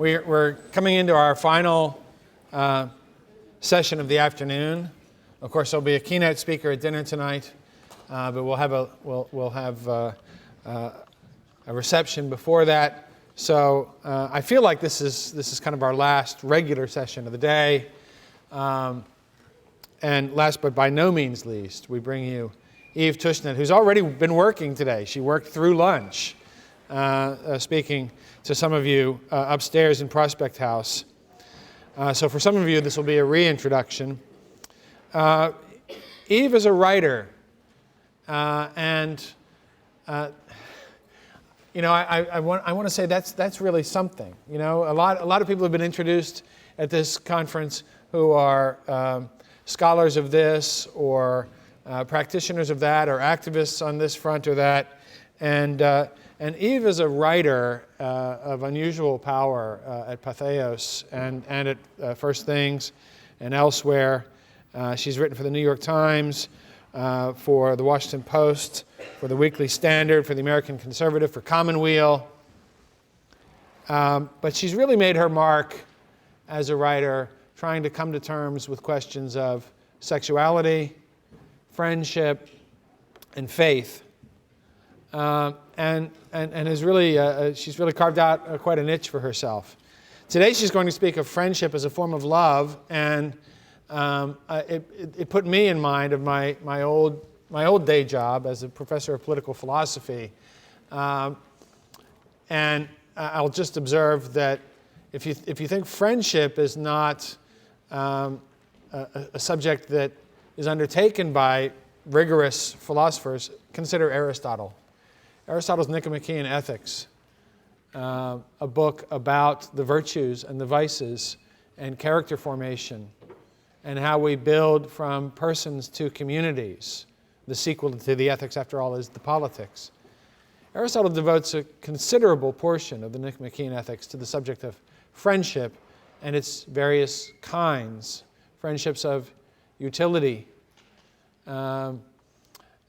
We're coming into our final session of the afternoon. Of course, there'll be a keynote speaker at dinner tonight, but we'll have a reception before that. So I feel like this is kind of our last regular session of the day. And last but by no means least, we bring you Eve Tushnet, who's already been working today. She worked through lunch, speaking to some of you upstairs in Prospect House. So for some of you, this will be a reintroduction. Eve is a writer, and I want to say that's really something. You know, a lot of people have been introduced at this conference who are scholars of this, or practitioners of that, or activists on this front or that, and Eve is a writer of unusual power at Patheos and at First Things and elsewhere. She's written for the New York Times, for the Washington Post, for the Weekly Standard, for the American Conservative, for Commonweal. But she's really made her mark as a writer, trying to come to terms with questions of sexuality, friendship, and faith. And is really, she's really carved out quite a niche for herself. Today she's going to speak of friendship as a form of love, and it put me in mind of my old day job as a professor of political philosophy. And I'll just observe that if you think friendship is not a subject that is undertaken by rigorous philosophers, consider Aristotle. Aristotle's Nicomachean Ethics, a book about the virtues and the vices and character formation and how we build from persons to communities. The sequel to the Ethics, after all, is the Politics. Aristotle devotes a considerable portion of the Nicomachean Ethics to the subject of friendship and its various kinds. Friendships of utility, the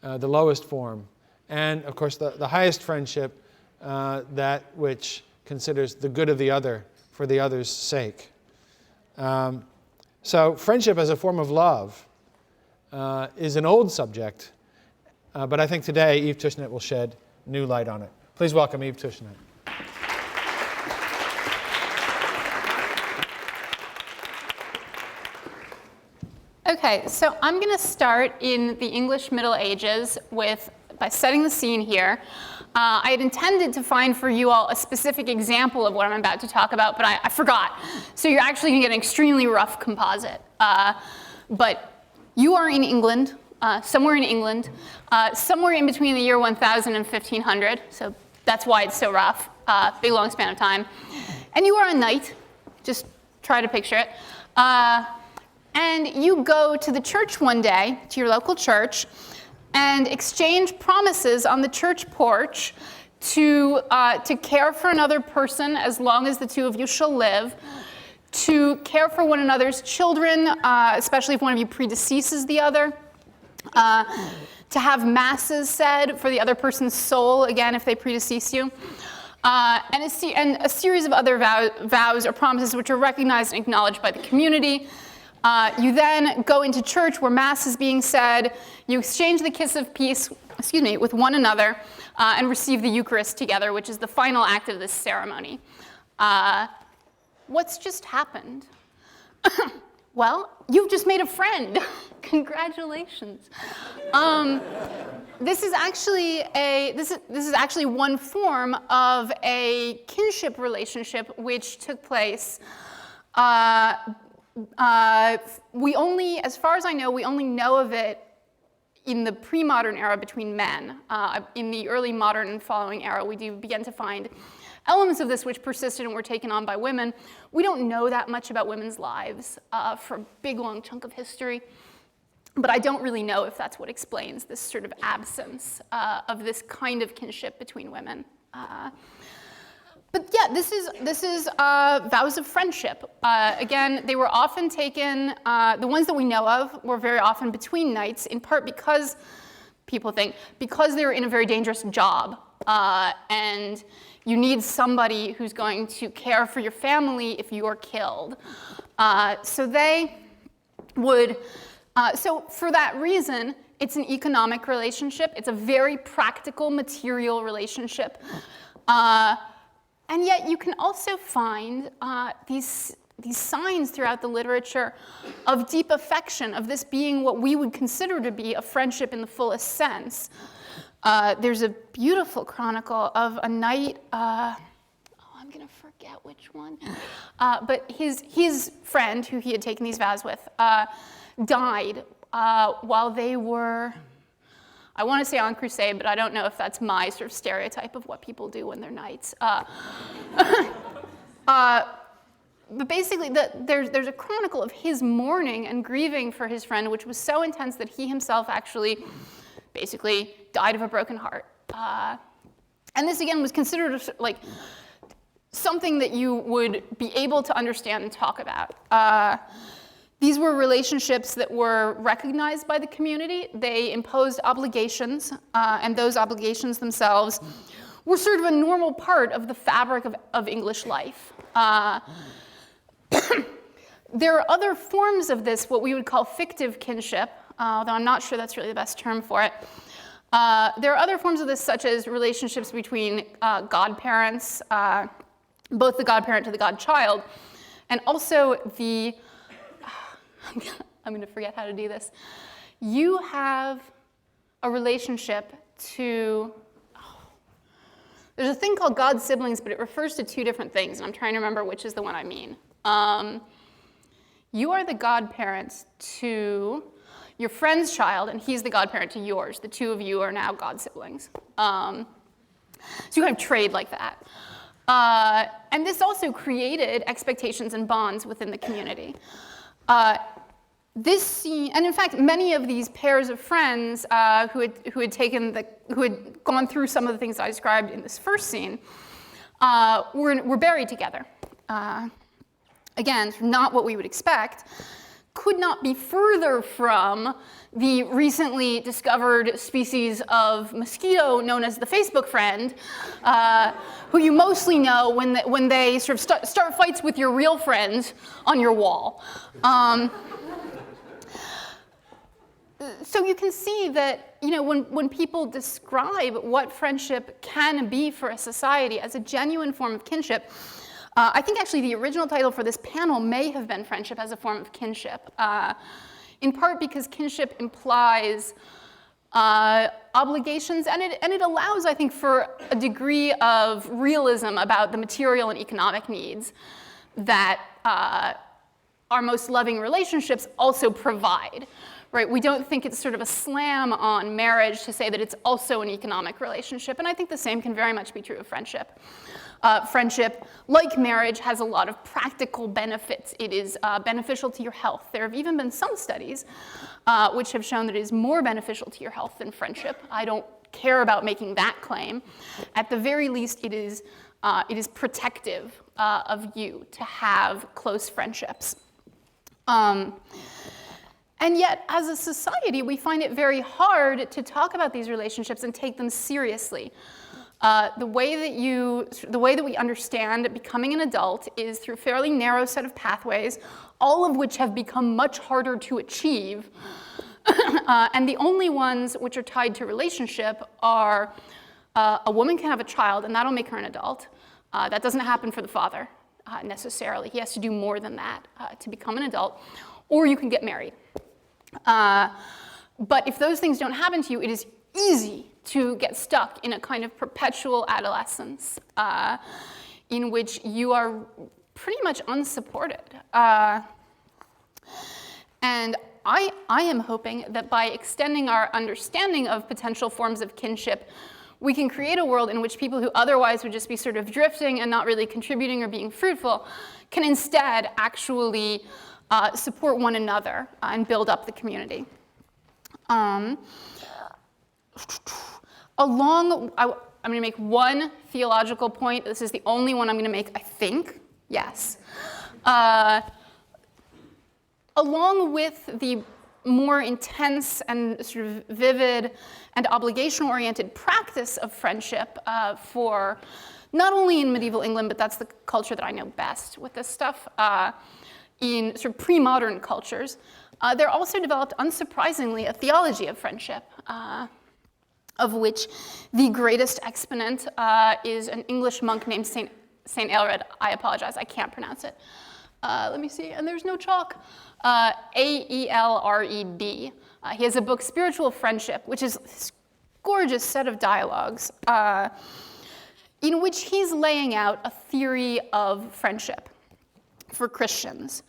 lowest form. And, of course, the highest friendship, that which considers the good of the other for the other's sake. So friendship as a form of love is an old subject, but I think today Eve Tushnet will shed new light on it. Please welcome Eve Tushnet. Okay, so I'm going to start in the English Middle Ages by setting the scene here. I had intended to find for you all a specific example of what I'm about to talk about, but I forgot. So you're actually going to get an extremely rough composite. But you are in England, somewhere in England, somewhere in between the year 1000 and 1500. So that's why it's so rough, big long span of time. And you are a knight. Just try to picture it. And you go to the church one day, to your local church, and exchange promises on the church porch to care for another person as long as the two of you shall live, to care for one another's children, especially if one of you predeceases the other, to have masses said for the other person's soul, again, if they predecease you, and a series of other vows or promises which are recognized and acknowledged by the community. You then go into church where Mass is being said. You exchange the kiss of peace, with one another, and receive the Eucharist together, which is the final act of this ceremony. What's just happened? Well, you've just made a friend. Congratulations. This is actually one form of a kinship relationship which took place. As far as I know, we only know of it in the pre-modern era between men. In the early modern and following era, we do begin to find elements of this which persisted and were taken on by women. We don't know that much about women's lives for a big, long chunk of history, but I don't really know if that's what explains this sort of absence of this kind of kinship between women. But yeah, this is vows of friendship. Again, they were often taken, the ones that we know of were very often between knights, in part because, people think, because they were in a very dangerous job. and you need somebody who's going to care for your family if you are killed. So they would, so for that reason, it's an economic relationship. It's a very practical, material relationship. And yet you can also find these signs throughout the literature of deep affection, of this being what we would consider to be a friendship in the fullest sense. There's a beautiful chronicle of a knight, I'm going to forget which one, but his friend, who he had taken these vows with, died while they were, I want to say on crusade, but I don't know if that's my sort of stereotype of what people do when they're knights. But basically, there's a chronicle of his mourning and grieving for his friend, which was so intense that he himself actually basically died of a broken heart. And this, again, was considered like something that you would be able to understand and talk about. These were relationships that were recognized by the community. They imposed obligations, and those obligations themselves were sort of a normal part of the fabric of English life. There are other forms of this, what we would call fictive kinship, although I'm not sure that's really the best term for it. There are other forms of this, such as relationships between godparents, both the godparent to the godchild, and also the, I'm going to forget how to do this. You have a relationship to, there's a thing called god siblings, but it refers to two different things, and I'm trying to remember which is the one I mean. You are the godparents to your friend's child, and he's the godparent to yours. The two of you are now god siblings. So you kind of trade like that. And this also created expectations and bonds within the community. This scene, and in fact, many of these pairs of friends who had gone through some of the things I described in this first scene were buried together. Again, not what we would expect, could not be further from the recently discovered species of mosquito known as the Facebook friend, who you mostly know when they sort of start fights with your real friends on your wall. So you can see that, you know, when people describe what friendship can be for a society as a genuine form of kinship, I think actually the original title for this panel may have been Friendship as a Form of Kinship, in part because kinship implies obligations, and it allows, I think, for a degree of realism about the material and economic needs that our most loving relationships also provide. Right? We don't think it's sort of a slam on marriage to say that it's also an economic relationship, and I think the same can very much be true of friendship. Friendship, like marriage, has a lot of practical benefits. It is beneficial to your health. There have even been some studies which have shown that it is more beneficial to your health than friendship. I don't care about making that claim. At the very least, it is protective of you to have close friendships. And yet, as a society, we find it very hard to talk about these relationships and take them seriously. The way that we understand becoming an adult is through a fairly narrow set of pathways, all of which have become much harder to achieve. And the only ones which are tied to relationship are a woman can have a child, and that'll make her an adult. That doesn't happen for the father necessarily. He has to do more than that to become an adult. Or you can get married. But if those things don't happen to you, it is easy to get stuck in a kind of perpetual adolescence in which you are pretty much unsupported. And I am hoping that by extending our understanding of potential forms of kinship, we can create a world in which people who otherwise would just be sort of drifting and not really contributing or being fruitful can instead actually support one another and build up the community. I'm going to make one theological point. This is the only one I'm going to make, I think. Yes. Along with the more intense and sort of vivid and obligation-oriented practice of friendship for not only in medieval England, but that's the culture that I know best with this stuff, in sort of pre-modern cultures, there also developed, unsurprisingly, a theology of friendship, of which the greatest exponent is an English monk named Saint Aelred. I apologize, I can't pronounce it. Let me see, and there's no chalk. Aelred. He has a book, Spiritual Friendship, which is this gorgeous set of dialogues in which he's laying out a theory of friendship for Christians.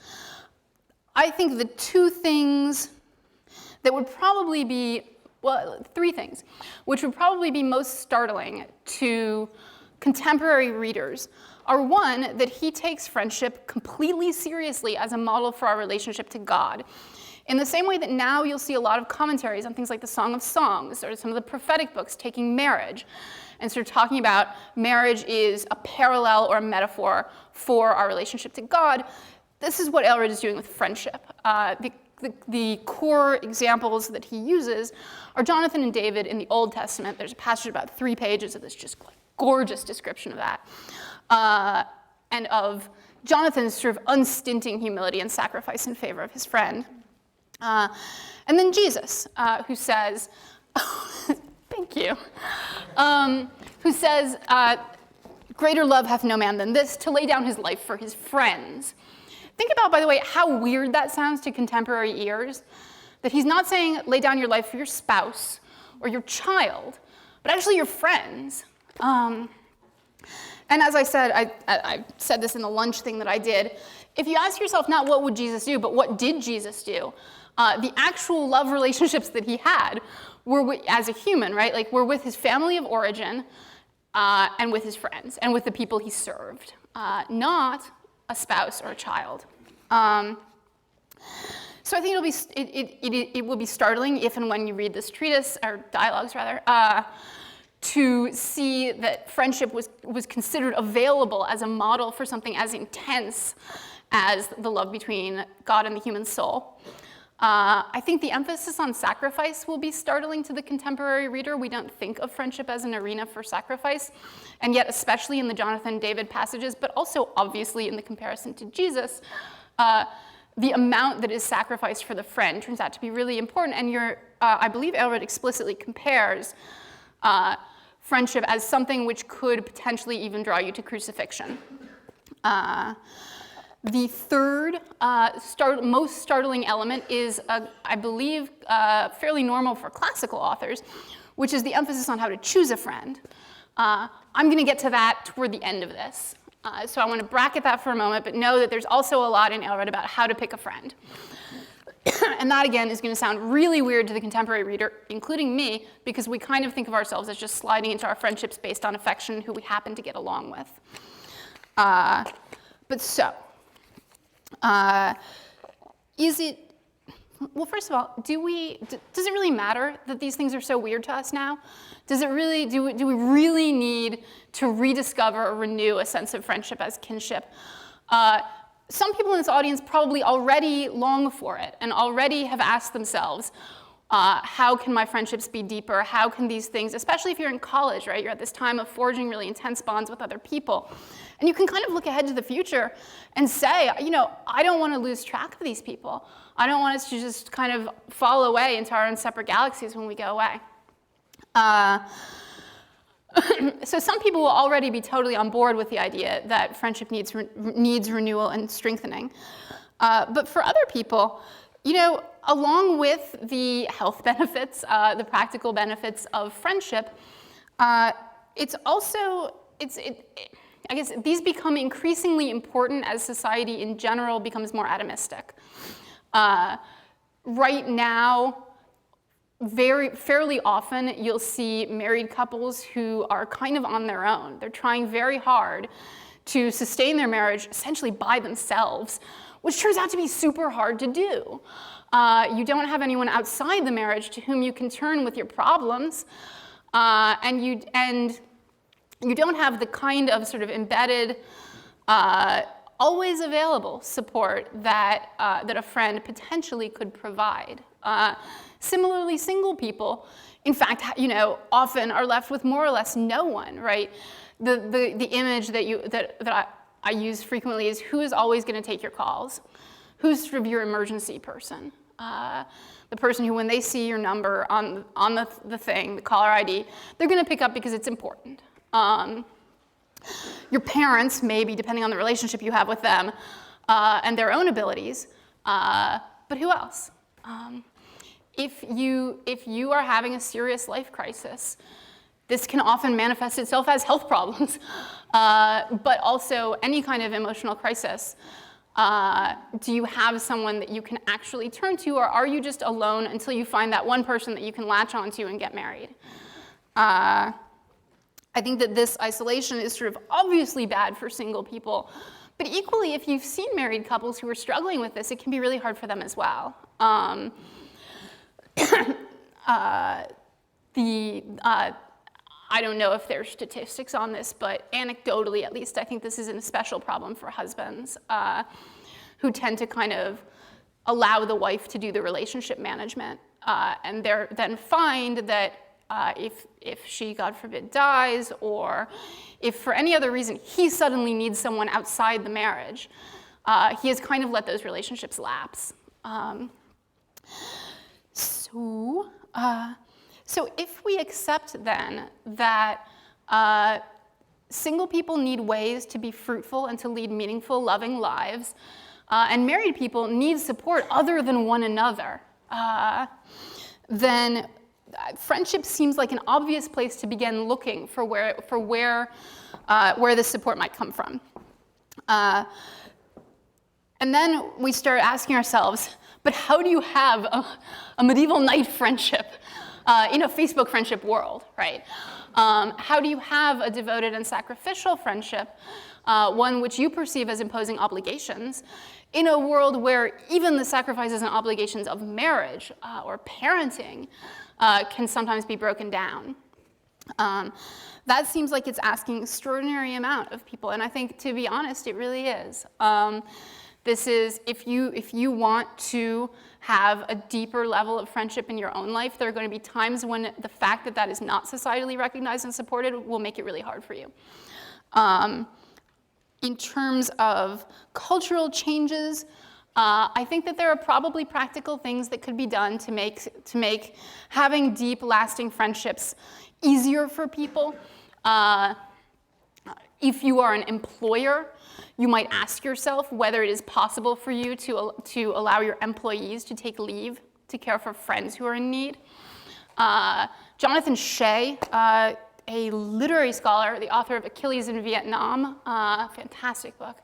I think the two things that would probably be, well, three things, which would probably be most startling to contemporary readers are, one, that he takes friendship completely seriously as a model for our relationship to God. In the same way that now you'll see a lot of commentaries on things like the Song of Songs or some of the prophetic books taking marriage and sort of talking about marriage is a parallel or a metaphor for our relationship to God. This is what Aelred is doing with friendship. The core examples that he uses are Jonathan and David in the Old Testament. There's a passage about 3 pages of this just gorgeous description of that. And of Jonathan's sort of unstinting humility and sacrifice in favor of his friend. And then Jesus, who says, thank you, who says, greater love hath no man than this, to lay down his life for his friends. Think about, by the way, how weird that sounds to contemporary ears, that he's not saying lay down your life for your spouse or your child, but actually your friends. And as I said, I said this in the lunch thing that I did, if you ask yourself not what would Jesus do, but what did Jesus do, the actual love relationships that he had were as a human, right? Like were with his family of origin and with his friends and with the people he served, not a spouse or a child. So I think it will be startling if and when you read this treatise, or dialogues rather, to see that friendship was considered available as a model for something as intense as the love between God and the human soul. I think the emphasis on sacrifice will be startling to the contemporary reader. We don't think of friendship as an arena for sacrifice, and yet especially in the Jonathan and David passages, but also obviously in the comparison to Jesus, the amount that is sacrificed for the friend turns out to be really important. And I believe Aelred explicitly compares friendship as something which could potentially even draw you to crucifixion. The third most startling element is, I believe, fairly normal for classical authors, which is the emphasis on how to choose a friend. I'm going to get to that toward the end of this. So I want to bracket that for a moment, but know that there's also a lot in Aelred about how to pick a friend. And that, again, is going to sound really weird to the contemporary reader, including me, because we kind of think of ourselves as just sliding into our friendships based on affection, who we happen to get along with. But so, is it, well, first of all, does it really matter that these things are so weird to us now? Does it really, do we really need to rediscover or renew a sense of friendship as kinship? Some people in this audience probably already long for it and already have asked themselves, how can my friendships be deeper? How can these things, especially if you're in college, right? You're at this time of forging really intense bonds with other people. And you can kind of look ahead to the future and say, I don't want to lose track of these people. I don't want us to just kind of fall away into our own separate galaxies when we go away. So some people will already be totally on board with the idea that friendship needs renewal and strengthening. But for other people, along with the health benefits, the practical benefits of friendship, it's also, I guess these become increasingly important as society in general becomes more atomistic. Right now, fairly often, you'll see married couples who are kind of on their own. They're trying very hard to sustain their marriage essentially by themselves, which turns out to be super hard to do. You don't have anyone outside the marriage to whom you can turn with your problems, and you don't have the kind of sort of embedded always available support that, that a friend potentially could provide. Similarly, single people, in fact, often are left with more or less no one, right? The image that I use frequently is who is always going to take your calls? Who's sort of your emergency person? The person who, when they see your number on the thing, the caller ID, they're going to pick up because it's important. Your parents, maybe, depending on the relationship you have with them and their own abilities, but who else? If you are having a serious life crisis, this can often manifest itself as health problems, but also any kind of emotional crisis. Do you have someone that you can actually turn to, or are you just alone until you find that one person that you can latch onto and get married? I think that this isolation is sort of obviously bad for single people, but equally, if you've seen married couples who are struggling with this, it can be really hard for them as well. I don't know if there's statistics on this, but anecdotally, at least, I think this is a special problem for husbands who tend to kind of allow the wife to do the relationship management, and then find that if she, God forbid, dies, or if for any other reason he suddenly needs someone outside the marriage, he has kind of let those relationships lapse. So if we accept then that single people need ways to be fruitful and to lead meaningful, loving lives, and married people need support other than one another, then friendship seems like an obvious place to begin looking for where this support might come from. And then we start asking ourselves, but how do you have a medieval knight friendship in a Facebook friendship world, right? How do you have a devoted and sacrificial friendship, one which you perceive as imposing obligations, in a world where even the sacrifices and obligations of marriage or parenting can sometimes be broken down? That seems like it's asking an extraordinary amount of people, and I think, to be honest, it really is. This is, if you want to have a deeper level of friendship in your own life, there are going to be times when the fact that that is not societally recognized and supported will make it really hard for you. In terms of cultural changes, I think that there are probably practical things that could be done to make having deep, lasting friendships easier for people. If you are an employer, you might ask yourself whether it is possible for you to allow your employees to take leave to care for friends who are in need. Jonathan Shea, a literary scholar, the author of Achilles in Vietnam, fantastic book,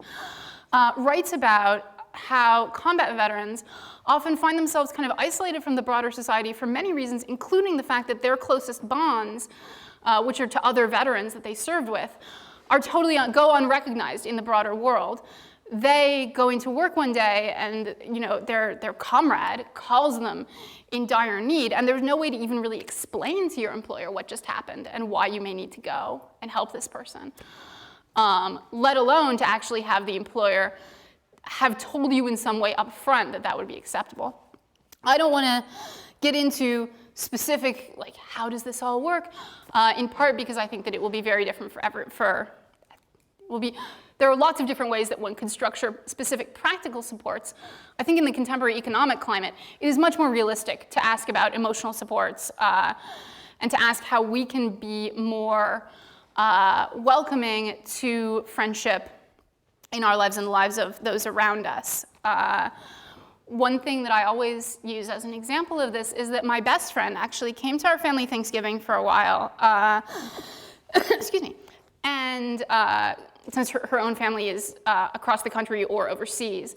writes about how combat veterans often find themselves kind of isolated from the broader society for many reasons, including the fact that their closest bonds, which are to other veterans that they served with, are totally go unrecognized in the broader world. They go into work one day and their comrade calls them in dire need, and there's no way to even really explain to your employer what just happened and why you may need to go and help this person, let alone to actually have the employer have told you in some way up front that that would be acceptable. I don't want to get into specific, like, how does this all work, in part because I think that it will be very different there are lots of different ways that one could structure specific practical supports. I think in the contemporary economic climate, it is much more realistic to ask about emotional supports and to ask how we can be more welcoming to friendship in our lives and the lives of those around us. One thing that I always use as an example of this is that my best friend actually came to our family Thanksgiving for a while, excuse me, and since her own family is across the country or overseas.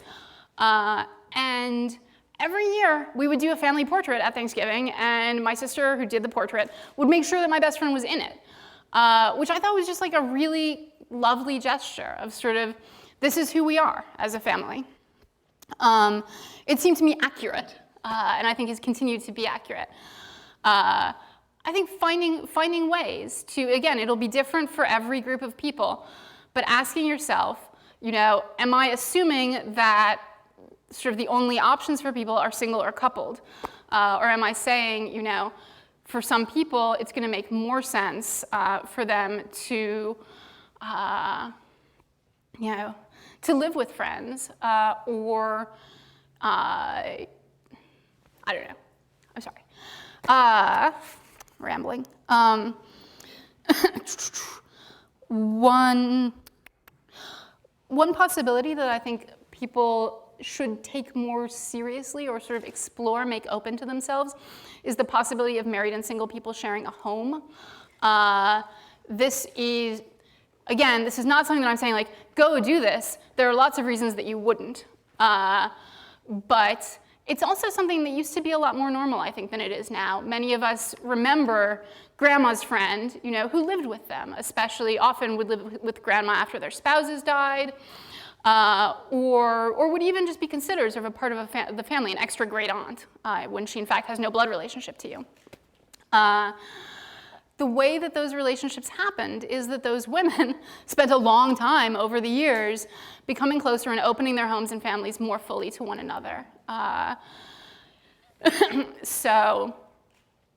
And every year we would do a family portrait at Thanksgiving, and my sister, who did the portrait, would make sure that my best friend was in it, which I thought was just like a really lovely gesture of sort of, this is who we are as a family. It seemed to me accurate, and I think has continued to be accurate. I think finding ways to, again, it'll be different for every group of people, but asking yourself, am I assuming that sort of the only options for people are single or coupled? Or am I saying, for some people, it's going to make more sense for them to, to live with friends, or I don't know. I'm sorry. Rambling. One possibility that I think people should take more seriously or sort of explore, make open to themselves, is the possibility of married and single people sharing a home. This is not something that I'm saying like, go do this. There are lots of reasons that you wouldn't. But it's also something that used to be a lot more normal, I think, than it is now. Many of us remember grandma's friend, who lived with them, especially often would live with grandma after their spouses died, or would even just be considered sort of a part of the family, an extra great aunt, when she in fact has no blood relationship to you. The way that those relationships happened is that those women spent a long time over the years becoming closer and opening their homes and families more fully to one another. So,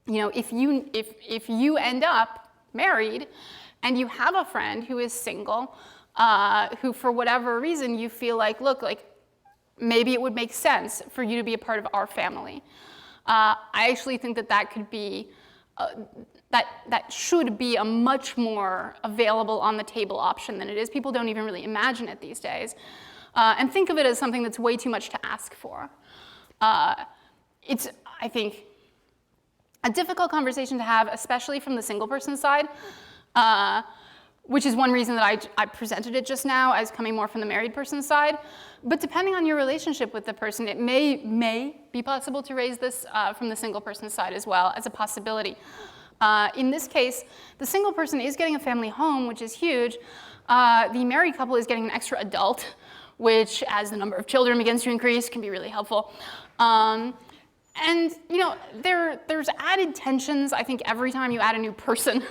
if you end up married and you have a friend who is single, who for whatever reason you feel like, look, like maybe it would make sense for you to be a part of our family. I actually think that could be, that should be a much more available on the table option than it is. People don't even really imagine it these days. And think of it as something that's way too much to ask for. It's, I think, a difficult conversation to have, especially from the single person side, which is one reason that I presented it just now as coming more from the married person side. But depending on your relationship with the person, it may be possible to raise this from the single person side as well as a possibility. In this case, the single person is getting a family home, which is huge. The married couple is getting an extra adult, which, as the number of children begins to increase, can be really helpful. And there's added tensions, I think, every time you add a new person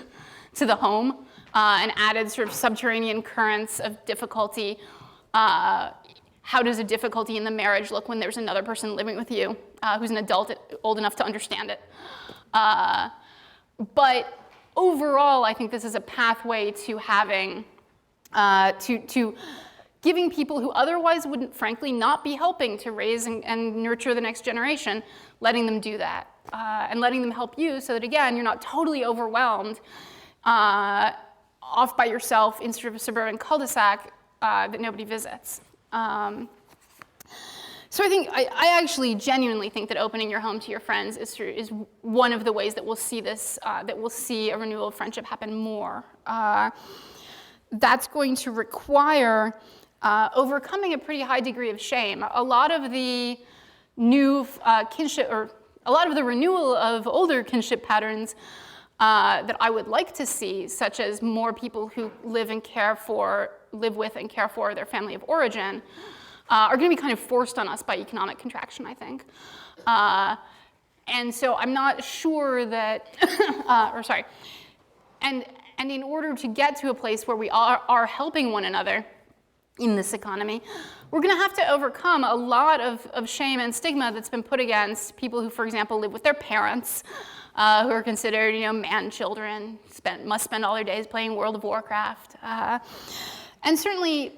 to the home, and added sort of subterranean currents of difficulty. How does a difficulty in the marriage look when there's another person living with you who's an adult old enough to understand it? But overall, I think this is a pathway to having, to giving people who otherwise wouldn't, frankly, not be helping to raise and nurture the next generation, letting them do that, and letting them help you so that, again, you're not totally overwhelmed off by yourself in sort of a suburban cul-de-sac that nobody visits. So I actually genuinely think that opening your home to your friends is one of the ways that we'll see this, that we'll see a renewal of friendship happen more. That's going to require overcoming a pretty high degree of shame. A lot of the new kinship, or a lot of the renewal of older kinship patterns that I would like to see, such as more people who live with and care for their family of origin, are going to be kind of forced on us by economic contraction, I think. And so I'm not sure that, and in order to get to a place where we are helping one another in this economy, we're going to have to overcome a lot of shame and stigma that's been put against people who, for example, live with their parents, who are considered, man children, must spend all their days playing World of Warcraft. And certainly,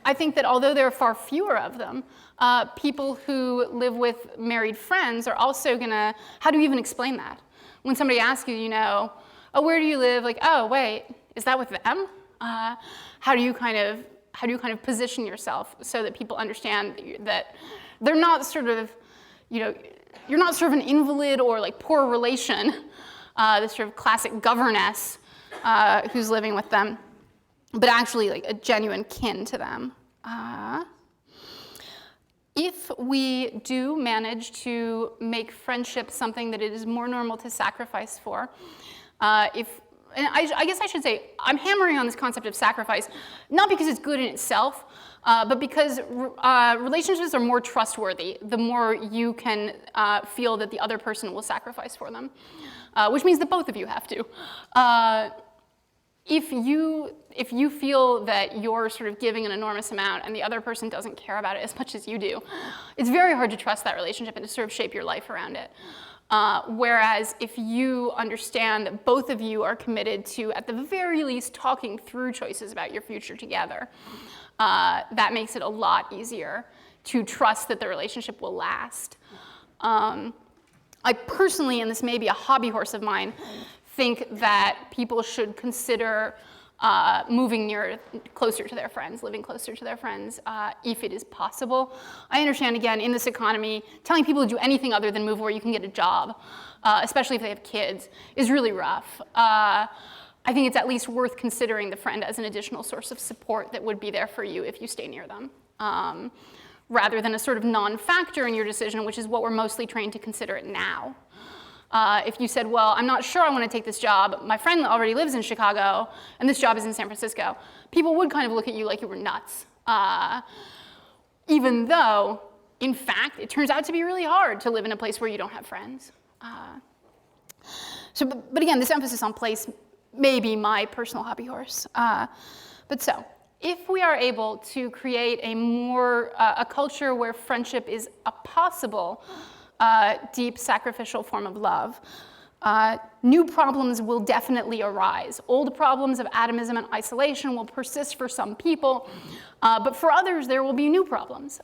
I think that although there are far fewer of them, people who live with married friends are also gonna, how do you even explain that? When somebody asks you, oh, where do you live? Like, oh, wait, is that with them? How do you kind of position yourself so that people understand that they're not sort of, you're not sort of an invalid or like poor relation, this sort of classic governess who's living with them, but actually like a genuine kin to them. If we do manage to make friendship something that it is more normal to sacrifice for, and I guess I should say, I'm hammering on this concept of sacrifice, not because it's good in itself, but because relationships are more trustworthy the more you can feel that the other person will sacrifice for them, which means that both of you have to. if you feel that you're sort of giving an enormous amount and the other person doesn't care about it as much as you do, it's very hard to trust that relationship and to sort of shape your life around it. Whereas if you understand that both of you are committed to, at the very least, talking through choices about your future together, that makes it a lot easier to trust that the relationship will last. I personally, and this may be a hobby horse of mine, think that people should consider moving closer to their friends, living closer to their friends, if it is possible. I understand, again, in this economy, telling people to do anything other than move where you can get a job, especially if they have kids, is really rough. I think it's at least worth considering the friend as an additional source of support that would be there for you if you stay near them, rather than a sort of non-factor in your decision, which is what we're mostly trained to consider it now. If you said, well, I'm not sure I want to take this job, my friend already lives in Chicago, and this job is in San Francisco, people would kind of look at you like you were nuts. Even though, in fact, it turns out to be really hard to live in a place where you don't have friends. But again, this emphasis on place may be my personal hobby horse. If we are able to create a culture where friendship is a possible deep sacrificial form of love, new problems will definitely arise. Old problems of atomism and isolation will persist for some people, but for others there will be new problems.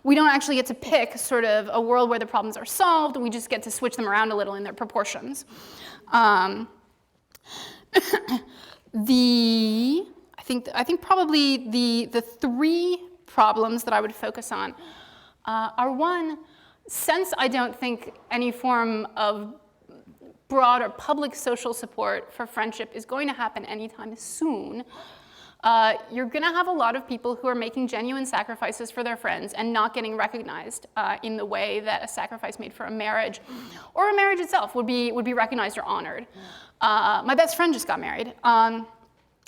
We don't actually get to pick sort of a world where the problems are solved, we just get to switch them around a little in their proportions. I think probably the three problems that I would focus on are one, since I don't think any form of broad or public social support for friendship is going to happen anytime soon, you're going to have a lot of people who are making genuine sacrifices for their friends and not getting recognized in the way that a sacrifice made for a marriage or a marriage itself would be recognized or honored. My best friend just got married.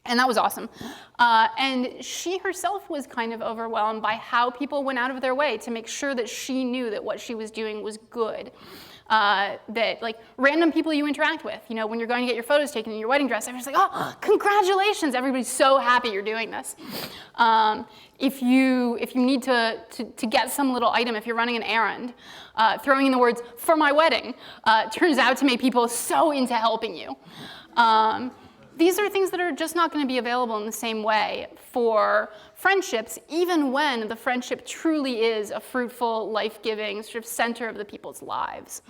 And that was awesome. And she herself was kind of overwhelmed by how people went out of their way to make sure that she knew that what she was doing was good. That like random people you interact with, you know, when you're going to get your photos taken in your wedding dress, everyone's like, oh, congratulations, everybody's so happy you're doing this. If you need to get some little item, if you're running an errand, throwing in the words, for my wedding, turns out to make people so into helping you. These are things that are just not going to be available in the same way for friendships, even when the friendship truly is a fruitful, life-giving sort of center of the people's lives.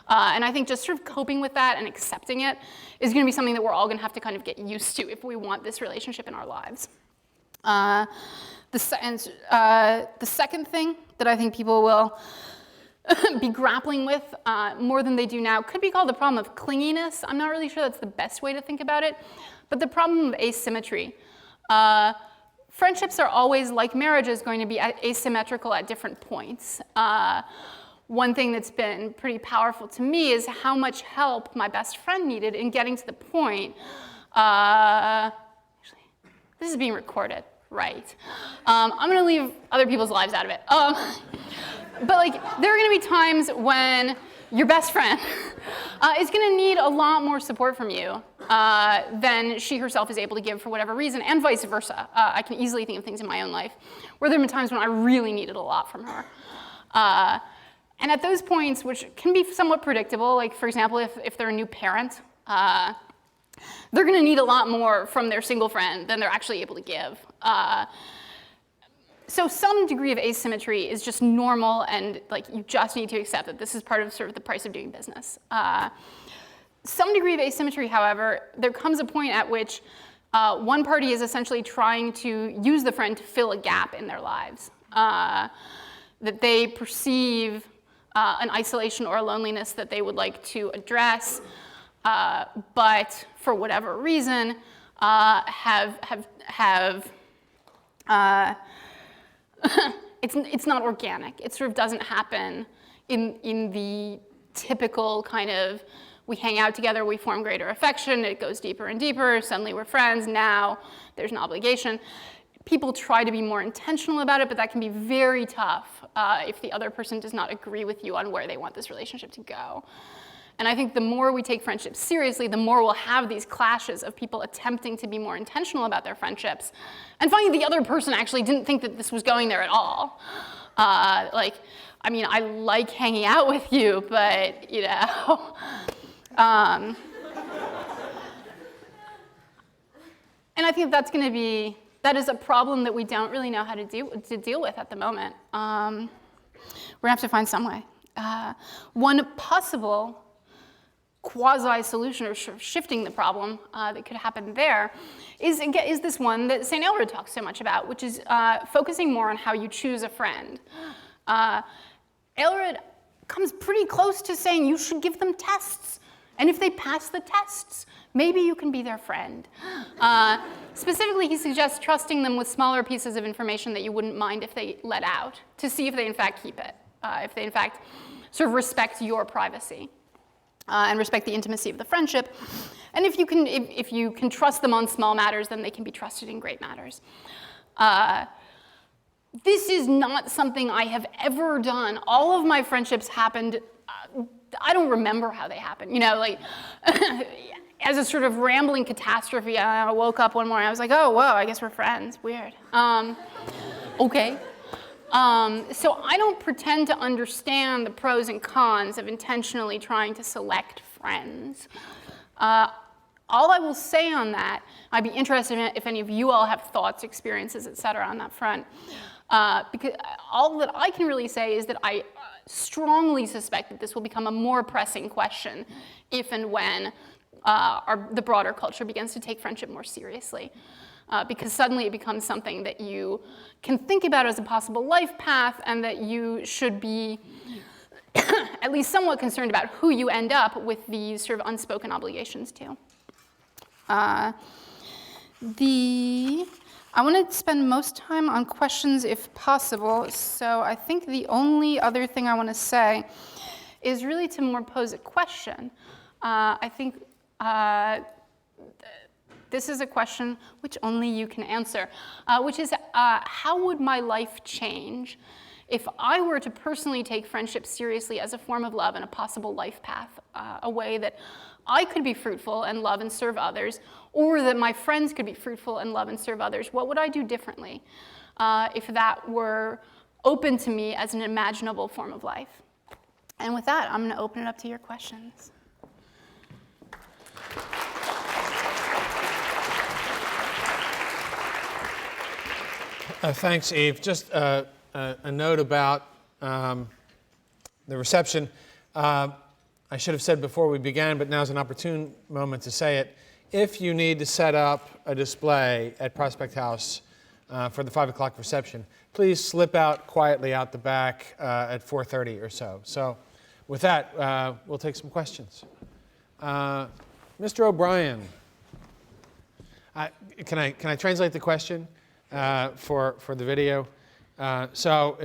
And I think just sort of coping with that and accepting it is going to be something that we're all going to have to kind of get used to if we want this relationship in our lives. The second thing that I think people will be grappling with more than they do now could be called the problem of clinginess. I'm not really sure that's the best way to think about it, but the problem of asymmetry. Friendships are always, like marriages, going to be asymmetrical at different points. One thing that's been pretty powerful to me is how much help my best friend needed in getting to the point. Actually, this is being recorded, right? I'm going to leave other people's lives out of it. But like, there are going to be times when your best friend is going to need a lot more support from you than she herself is able to give for whatever reason, and vice versa. I can easily think of things in my own life where there have been times when I really needed a lot from her. And at those points, which can be somewhat predictable, like for example, if they're a new parent, they're going to need a lot more from their single friend than they're actually able to give. So some degree of asymmetry is just normal, and like you just need to accept that this is part of sort of the price of doing business. Some degree of asymmetry, however, there comes a point at which one party is essentially trying to use the friend to fill a gap in their lives. That they perceive an isolation or a loneliness that they would like to address, but for whatever reason it's not organic. It sort of doesn't happen in the typical kind of, we hang out together, we form greater affection, it goes deeper and deeper, suddenly we're friends, now there's an obligation. People try to be more intentional about it, but that can be very tough if the other person does not agree with you on where they want this relationship to go. And I think the more we take friendships seriously, the more we'll have these clashes of people attempting to be more intentional about their friendships and finding the other person actually didn't think that this was going there at all. I like hanging out with you, but, and I think that is a problem that we don't really know how to deal with at the moment. We're going to have to find some way. One possible quasi-solution or shifting the problem that could happen there is this one that St. Aelred talks so much about, which is focusing more on how you choose a friend. Aelred comes pretty close to saying you should give them tests, and if they pass the tests, maybe you can be their friend. Specifically, he suggests trusting them with smaller pieces of information that you wouldn't mind if they let out, to see if they in fact keep it, if they in fact sort of respect your privacy. And respect the intimacy of the friendship. And if you can trust them on small matters, then they can be trusted in great matters. This is not something I have ever done. All of my friendships happened, I don't remember how they happened. As a sort of rambling catastrophe, I woke up one morning, I was like, oh, whoa, I guess we're friends, weird. Okay. So I don't pretend to understand the pros and cons of intentionally trying to select friends. All I will say on that, I'd be interested in if any of you all have thoughts, experiences, et cetera, on that front. Because all that I can really say is that I strongly suspect that this will become a more pressing question if and when the broader culture begins to take friendship more seriously. Because suddenly it becomes something that you can think about as a possible life path and that you should be at least somewhat concerned about who you end up with these sort of unspoken obligations to. I want to spend most time on questions if possible, so I think the only other thing I want to say is really to more pose a question. I think this is a question which only you can answer, which is how would my life change if I were to personally take friendship seriously as a form of love and a possible life path, a way that I could be fruitful and love and serve others, or that my friends could be fruitful and love and serve others? What would I do differently if that were open to me as an imaginable form of life? And with that, I'm going to open it up to your questions. Thanks, Eve. Just a note about the reception. I should have said before we began, but now's an opportune moment to say it. If you need to set up a display at Prospect House for the 5 o'clock reception, please slip out quietly out the back at 4:30 or so. So with that, we'll take some questions. Mr. O'Brien, can I translate the question for the video? So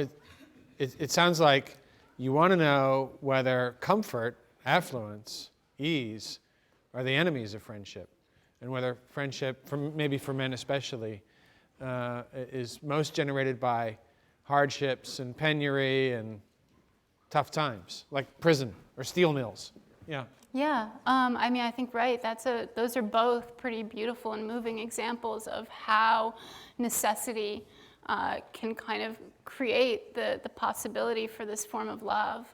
it sounds like you want to know whether comfort, affluence, ease are the enemies of friendship, and whether friendship, maybe for men especially, is most generated by hardships and penury and tough times, like prison or steel mills. Yeah. Yeah, I think right. Those are both pretty beautiful and moving examples of how necessity can kind of create the possibility for this form of love.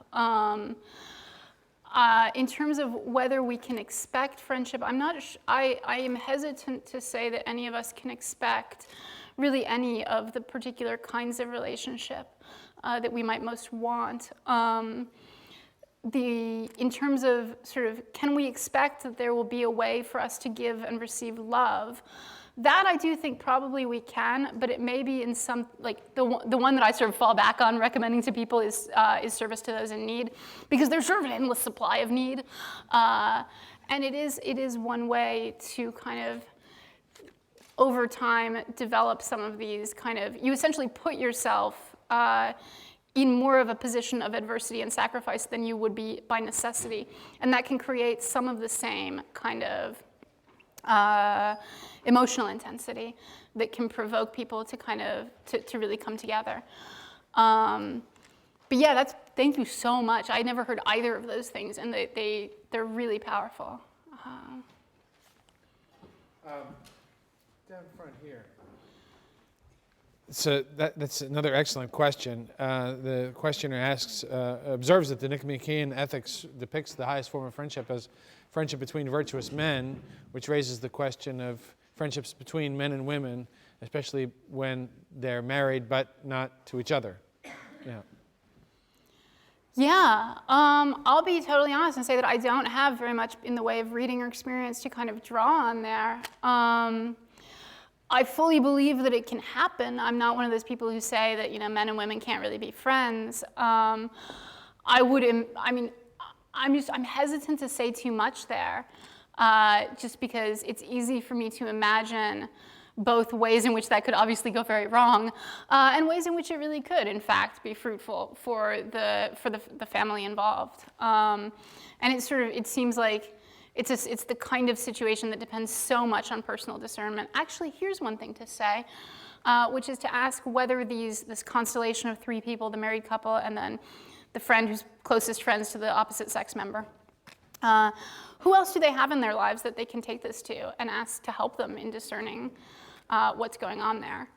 In terms of whether we can expect friendship, I am hesitant to say that any of us can expect really any of the particular kinds of relationship that we might most want. In terms of sort of, can we expect that there will be a way for us to give and receive love? That I do think probably we can, but it may be in some, like the one that I sort of fall back on recommending to people is service to those in need, because there's sort of an endless supply of need. And it is one way to kind of, over time, develop some of these kind of, you essentially put yourself in more of a position of adversity and sacrifice than you would be by necessity. And that can create some of the same kind of emotional intensity that can provoke people to kind of, to really come together. But yeah, Thank you so much. I never heard either of those things, and they're really powerful. Down front here. So that's another excellent question. The questioner observes that the Nicomachean Ethics depicts the highest form of friendship as friendship between virtuous men, which raises the question of friendships between men and women, especially when they're married but not to each other. Yeah. Yeah, I'll be totally honest and say that I don't have very much in the way of reading or experience to kind of draw on there. I fully believe that it can happen. I'm not one of those people who say that, you know, men and women can't really be friends. I'm hesitant to say too much there, just because it's easy for me to imagine both ways in which that could obviously go very wrong, and ways in which it really could, in fact, be fruitful for the family involved. And it seems like it's the kind of situation that depends so much on personal discernment. Actually, here's one thing to say, which is to ask whether this constellation of three people, the married couple, and then the friend who's closest friends to the opposite sex member, who else do they have in their lives that they can take this to and ask to help them in discerning what's going on there?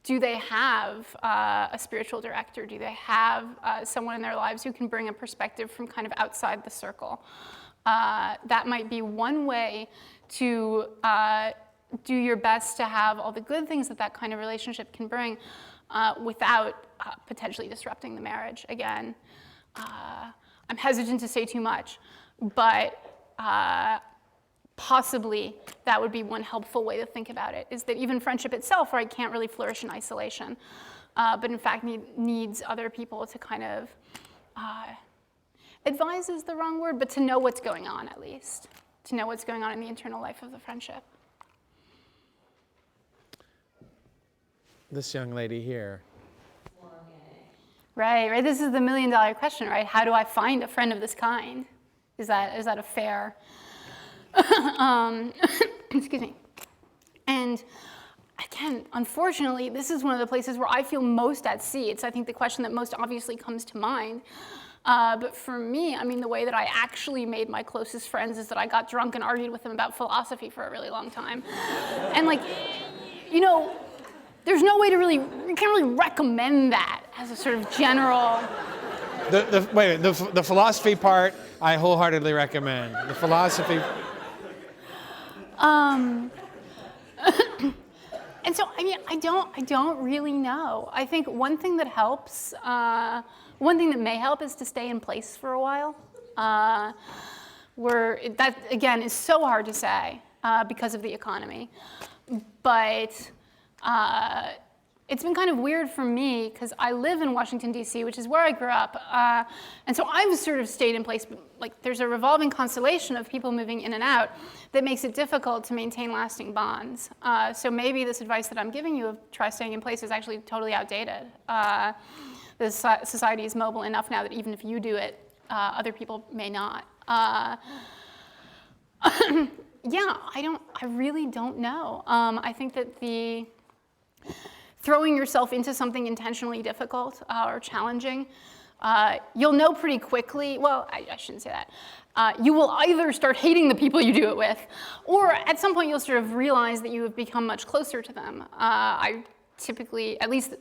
Do they have a spiritual director? Do they have someone in their lives who can bring a perspective from kind of outside the circle? That might be one way to do your best to have all the good things that kind of relationship can bring without potentially disrupting the marriage. Again, I'm hesitant to say too much, but possibly that would be one helpful way to think about it, is that even friendship itself, right, can't really flourish in isolation, but in fact needs other people to kind of, advise is the wrong word, but to know what's going on at least, to know what's going on in the internal life of the friendship. This young lady here. Right, this is the $1 million question, right? How do I find a friend of this kind? Is that a fair, excuse me. And again, unfortunately, this is one of the places where I feel most at sea. It's, I think, the question that most obviously comes to mind. But for me, I mean, the way that I actually made my closest friends is that I got drunk and argued with them about philosophy for a really long time. And like, you know, there's no way to really, you can't really recommend that as a sort of general. The philosophy part, I wholeheartedly recommend. The philosophy. And so, I mean, I don't really know. I think one thing that helps, one thing that may help is to stay in place for a while. That, again, is so hard to say because of the economy. But it's been kind of weird for me because I live in Washington, D.C., which is where I grew up. And so I've sort of stayed in place, but like there's a revolving constellation of people moving in and out that makes it difficult to maintain lasting bonds. So maybe this advice that I'm giving you of try staying in place is actually totally outdated. The society is mobile enough now that even if you do it, other people may not. Yeah, I really don't know. I think that throwing yourself into something intentionally difficult or challenging, you'll know pretty quickly, well, I shouldn't say that. You will either start hating the people you do it with, or at some point you'll sort of realize that you have become much closer to them. I typically, at least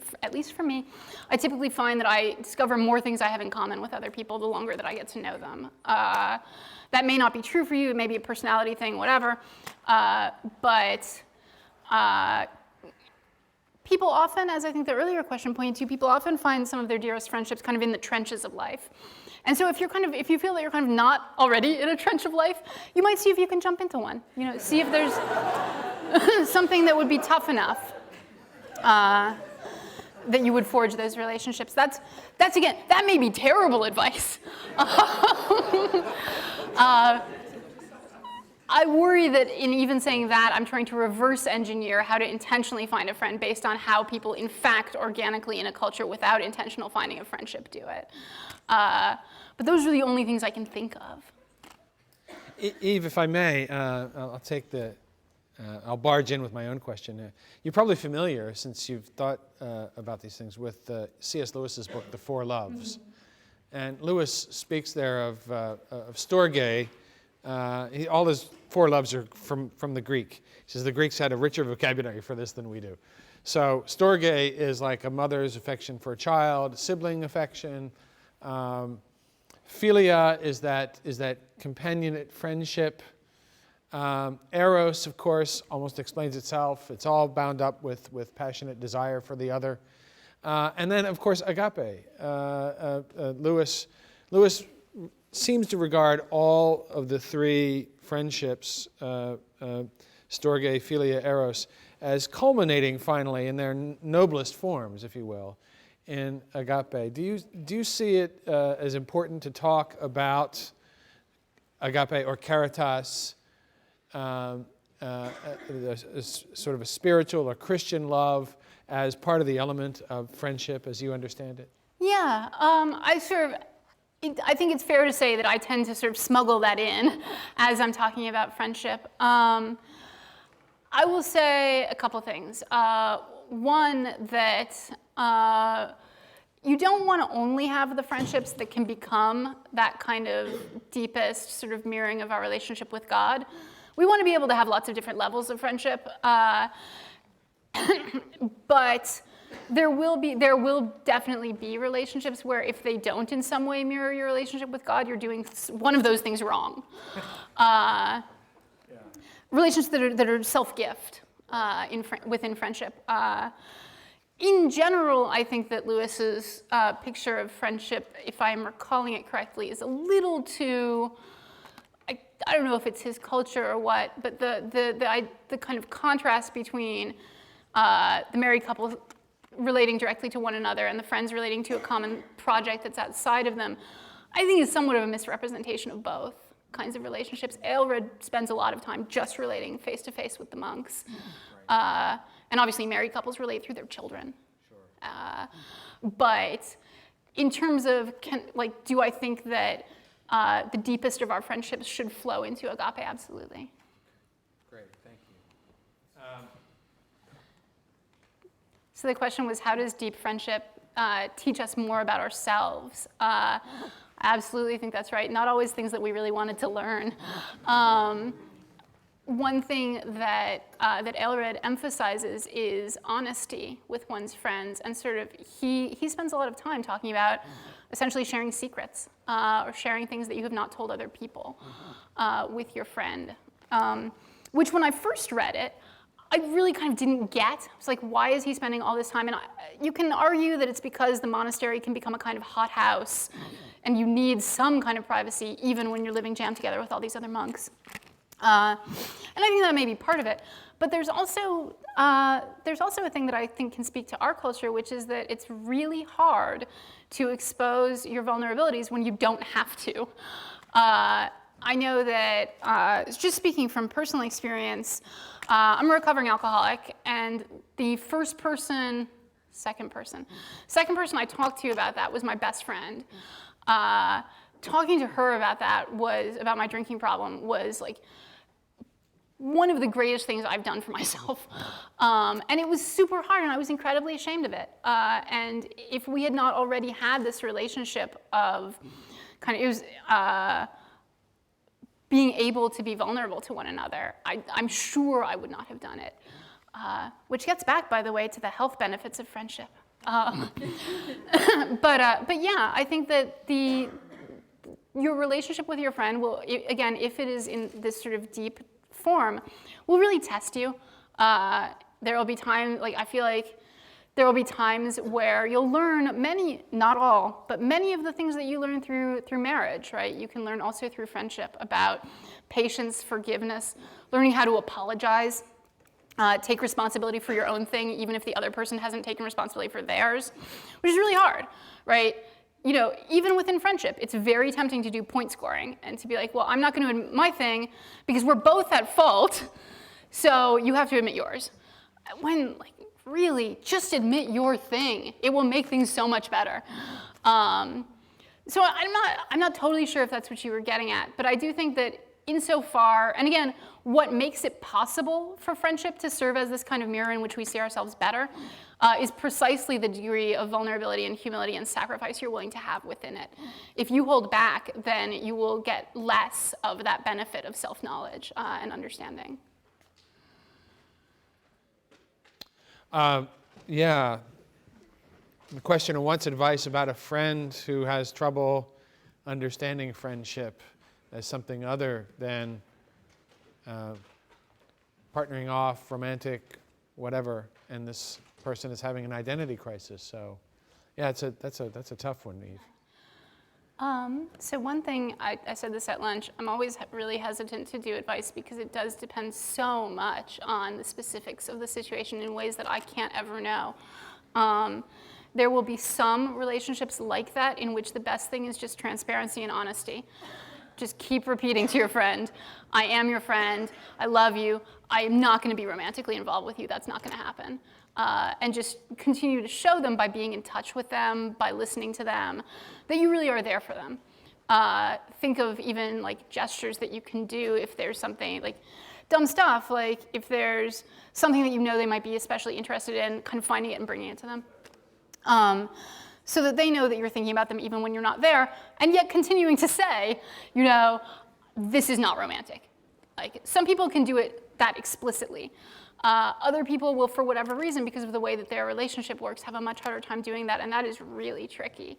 for me, I typically find that I discover more things I have in common with other people the longer that I get to know them. That may not be true for you, it may be a personality thing, whatever, but people often, as I think the earlier question pointed to, people often find some of their dearest friendships kind of in the trenches of life. And so if you feel that you're kind of not already in a trench of life, you might see if you can jump into one. You know, see if there's something that would be tough enough that you would forge those relationships. That's again, that may be terrible advice. I worry that in even saying that, I'm trying to reverse engineer how to intentionally find a friend based on how people, in fact, organically in a culture without intentional finding of friendship do it. But those are the only things I can think of. Eve, if I may, I'll take the I'll barge in with my own question. You're probably familiar, since you've thought about these things, with C.S. Lewis's book, The Four Loves. And Lewis speaks there of Storge. All his four loves are from the Greek. He says the Greeks had a richer vocabulary for this than we do. So Storge is like a mother's affection for a child, sibling affection. Philia is that companionate friendship. Eros, of course, almost explains itself. It's all bound up with passionate desire for the other. And then, of course, agape. Lewis seems to regard all of the three friendships, Storge, Philia, Eros, as culminating finally in their noblest forms, if you will, in agape. Do you see it as important to talk about agape or caritas, sort of a spiritual or Christian love, as part of the element of friendship as you understand it? Yeah, I think it's fair to say that I tend to sort of smuggle that in as I'm talking about friendship. I will say a couple things. One, that you don't want to only have the friendships that can become that kind of deepest sort of mirroring of our relationship with God. We want to be able to have lots of different levels of friendship. But there will definitely be relationships where if they don't in some way mirror your relationship with God, you're doing one of those things wrong. Relationships that are self-gift within friendship. In general, I think that Lewis's picture of friendship, if I'm recalling it correctly, is a little too, I don't know if it's his culture or what, but the kind of contrast between the married couple relating directly to one another and the friends relating to a common project that's outside of them, I think is somewhat of a misrepresentation of both kinds of relationships. Aelred spends a lot of time just relating face-to-face with the monks. And obviously married couples relate through their children. Sure. But in terms of, do I think that the deepest of our friendships should flow into agape? Absolutely. Great, thank you. So the question was, how does deep friendship teach us more about ourselves? I absolutely think that's right. Not always things that we really wanted to learn. One thing that Aelred emphasizes is honesty with one's friends, and sort of he spends a lot of time talking about essentially sharing secrets or sharing things that you have not told other people with your friend. Which when I first read it, I really kind of didn't get. It's like, why is he spending all this time? And you can argue that it's because the monastery can become a kind of hothouse, and you need some kind of privacy even when you're living jammed together with all these other monks. And I think that may be part of it. But there's also a thing that I think can speak to our culture, which is that it's really hard to expose your vulnerabilities when you don't have to. I know that, just speaking from personal experience, I'm a recovering alcoholic, and the second person I talked to about that was my best friend. Talking to her about my drinking problem, was like one of the greatest things I've done for myself. And it was super hard, and I was incredibly ashamed of it. And if we had not already had this relationship of being able to be vulnerable to one another, I'm sure I would not have done it. Which gets back, by the way, to the health benefits of friendship. But yeah, I think that your relationship with your friend will, again, if it is in this sort of deep form, will really test you. There will be I feel like there will be times where you'll learn many, not all, but many of the things that you learn through marriage, right? You can learn also through friendship about patience, forgiveness, learning how to apologize, take responsibility for your own thing, even if the other person hasn't taken responsibility for theirs, which is really hard, right? You know, even within friendship, it's very tempting to do point scoring and to be like, well, I'm not going to admit my thing because we're both at fault, so you have to admit yours. When, really, just admit your thing. It will make things so much better. So I'm not totally sure if that's what you were getting at, but I do think that insofar, and again, what makes it possible for friendship to serve as this kind of mirror in which we see ourselves better is precisely the degree of vulnerability and humility and sacrifice you're willing to have within it. If you hold back, then you will get less of that benefit of self-knowledge and understanding. Yeah. The questioner wants advice about a friend who has trouble understanding friendship as something other than partnering off, romantic, whatever, and this person is having an identity crisis. So, yeah, that's a tough one, Eve. So one thing, I said this at lunch, I'm always really hesitant to do advice because it does depend so much on the specifics of the situation in ways that I can't ever know. There will be some relationships like that in which the best thing is just transparency and honesty. Just keep repeating to your friend, I am your friend, I love you, I am not going to be romantically involved with you, that's not going to happen. And just continue to show them by being in touch with them, by listening to them, that you really are there for them. Think of even like gestures that you can do if there's something like dumb stuff, like if there's something that you know they might be especially interested in, kind of finding it and bringing it to them. So that they know that you're thinking about them even when you're not there, and yet continuing to say, you know, this is not romantic. Like, some people can do it that explicitly. Other people will, for whatever reason, because of the way that their relationship works, have a much harder time doing that, and that is really tricky.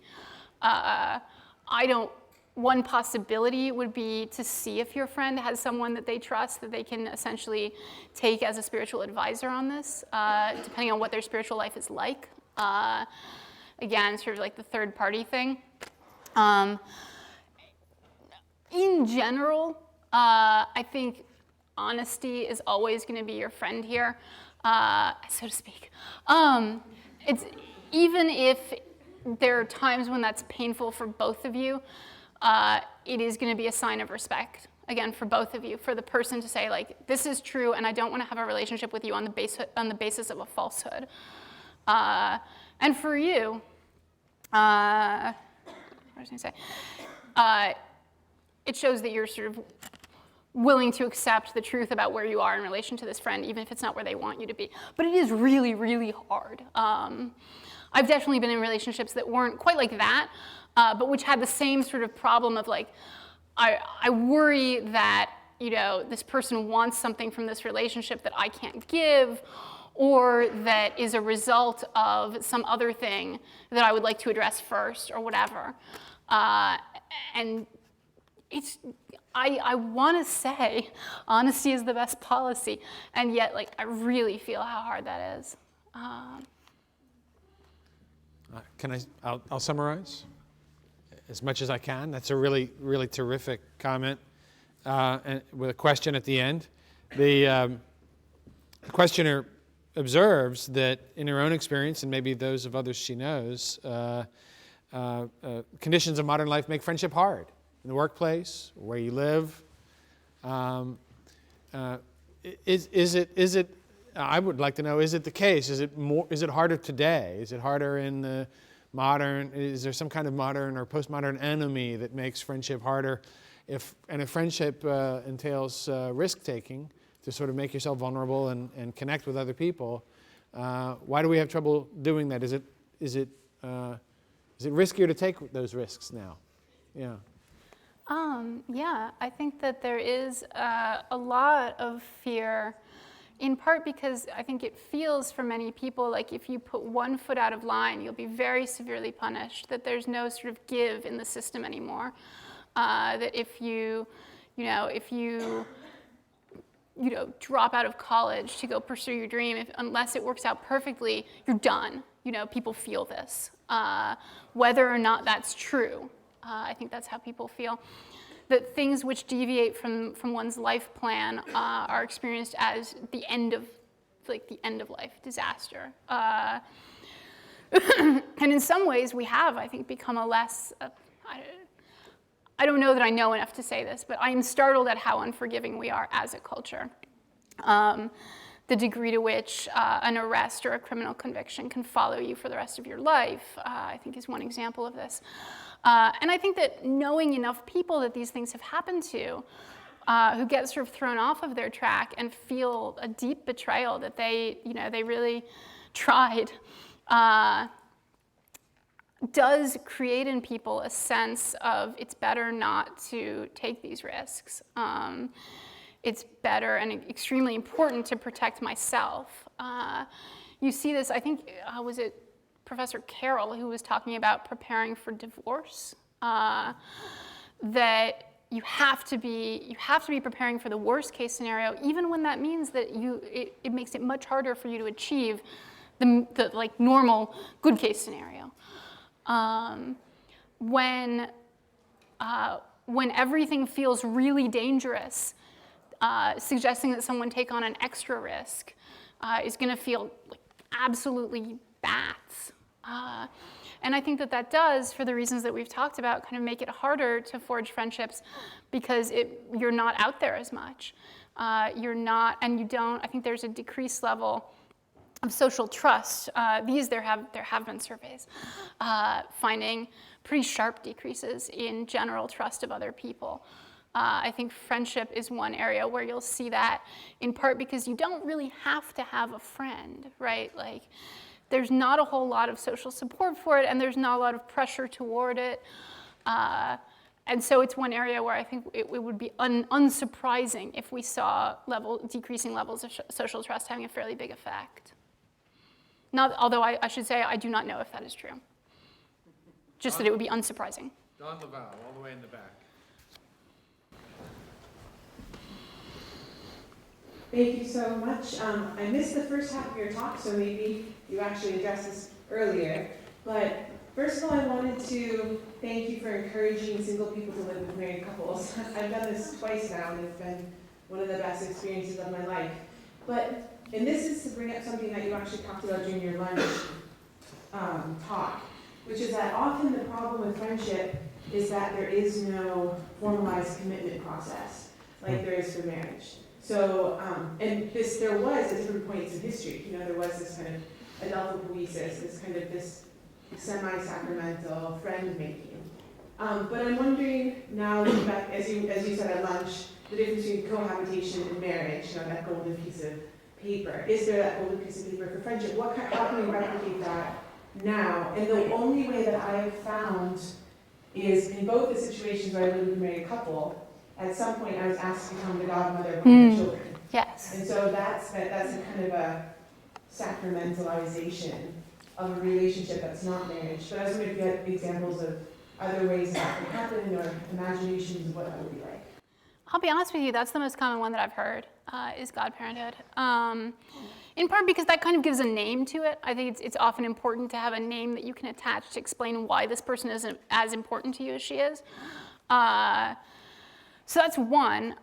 One possibility would be to see if your friend has someone that they trust that they can essentially take as a spiritual advisor on this, depending on what their spiritual life is like. Again, sort of like the third party thing. In general, I think honesty is always going to be your friend here, so to speak. It's even if there are times when that's painful for both of you, it is going to be a sign of respect, again, for both of you, for the person to say, like, this is true, and I don't want to have a relationship with you on the basis of a falsehood. And for you, what was I going to say? It shows that you're sort of willing to accept the truth about where you are in relation to this friend, even if it's not where they want you to be. But it is really, really hard. I've definitely been in relationships that weren't quite like that, but which had the same sort of problem of like, I worry that, you know, this person wants something from this relationship that I can't give, or that is a result of some other thing that I would like to address first, or whatever. And it's, I want to say honesty is the best policy, and yet, like, I really feel how hard that is. I'll summarize as much as I can. That's a really, really terrific comment, and with a question at the end. The questioner observes that in her own experience, and maybe those of others she knows, conditions of modern life make friendship hard. In the workplace, where you live, is it? I would like to know: is it the case? Is it harder today? Is it harder in the modern? Is there some kind of modern or postmodern enemy that makes friendship harder? If friendship entails risk taking to sort of make yourself vulnerable and connect with other people, why do we have trouble doing that? Is it riskier to take those risks now? Yeah. Yeah, I think that there is a lot of fear, in part because I think it feels for many people like if you put one foot out of line, you'll be very severely punished, that there's no sort of give in the system anymore. That if you drop out of college to go pursue your dream, unless it works out perfectly, you're done. You know, people feel this. Whether or not that's true, I think that's how people feel. That things which deviate from one's life plan are experienced as the end of life, disaster. And in some ways, we have, I think, become a less. I don't know that I know enough to say this, but I am startled at how unforgiving we are as a culture. The degree to which an arrest or a criminal conviction can follow you for the rest of your life, I think, is one example of this. And I think that knowing enough people that these things have happened to who get sort of thrown off of their track and feel a deep betrayal that they really tried, does create in people a sense of it's better not to take these risks. It's better and extremely important to protect myself. You see this, I think, was it Professor Carroll who was talking about preparing for divorce? That you have to be preparing for the worst case scenario, even when that means that it makes it much harder for you to achieve the like normal good case scenario. When everything feels really dangerous, suggesting that someone take on an extra risk is going to feel like absolutely bats. And I think that does, for the reasons that we've talked about, kind of make it harder to forge friendships because you're not out there as much. You're not, and you don't, I think there's a decreased level of social trust. There have been surveys finding pretty sharp decreases in general trust of other people. I think friendship is one area where you'll see that, in part because you don't really have to have a friend, right? Like, there's not a whole lot of social support for it, and there's not a lot of pressure toward it. And so it's one area where I think it would be unsurprising if we saw decreasing levels of social trust having a fairly big effect. Although I should say I do not know if that is true. Just that it would be unsurprising. Don LaValle, all the way in the back. Thank you so much. I missed the first half of your talk, so maybe you actually addressed this earlier. But first of all, I wanted to thank you for encouraging single people to live with married couples. I've done this twice now, and it's been one of the best experiences of my life. And this is to bring up something that you actually talked about during your lunch talk, which is that often the problem with friendship is that there is no formalized commitment process like there is for marriage. So, there was at different points in history, there was this kind of adelphopoiesis, this semi-sacramental friend-making. But I'm wondering now, as you said at lunch, the difference between cohabitation and marriage, that golden piece of paper. Is there that golden piece of paper for friendship? How can we replicate that now? And the only way that I have found is in both the situations where I live with a married couple, at some point I was asked to become the godmother of my children. Yes. And so that's a kind of a sacramentalization of a relationship that's not marriage. But I was wondering if you had examples of other ways that could happen or imaginations of what that would be like. I'll be honest with you, that's the most common one that I've heard, is godparenthood. In part because that kind of gives a name to it. I think it's often important to have a name that you can attach to explain why this person isn't as important to you as she is. So that's one.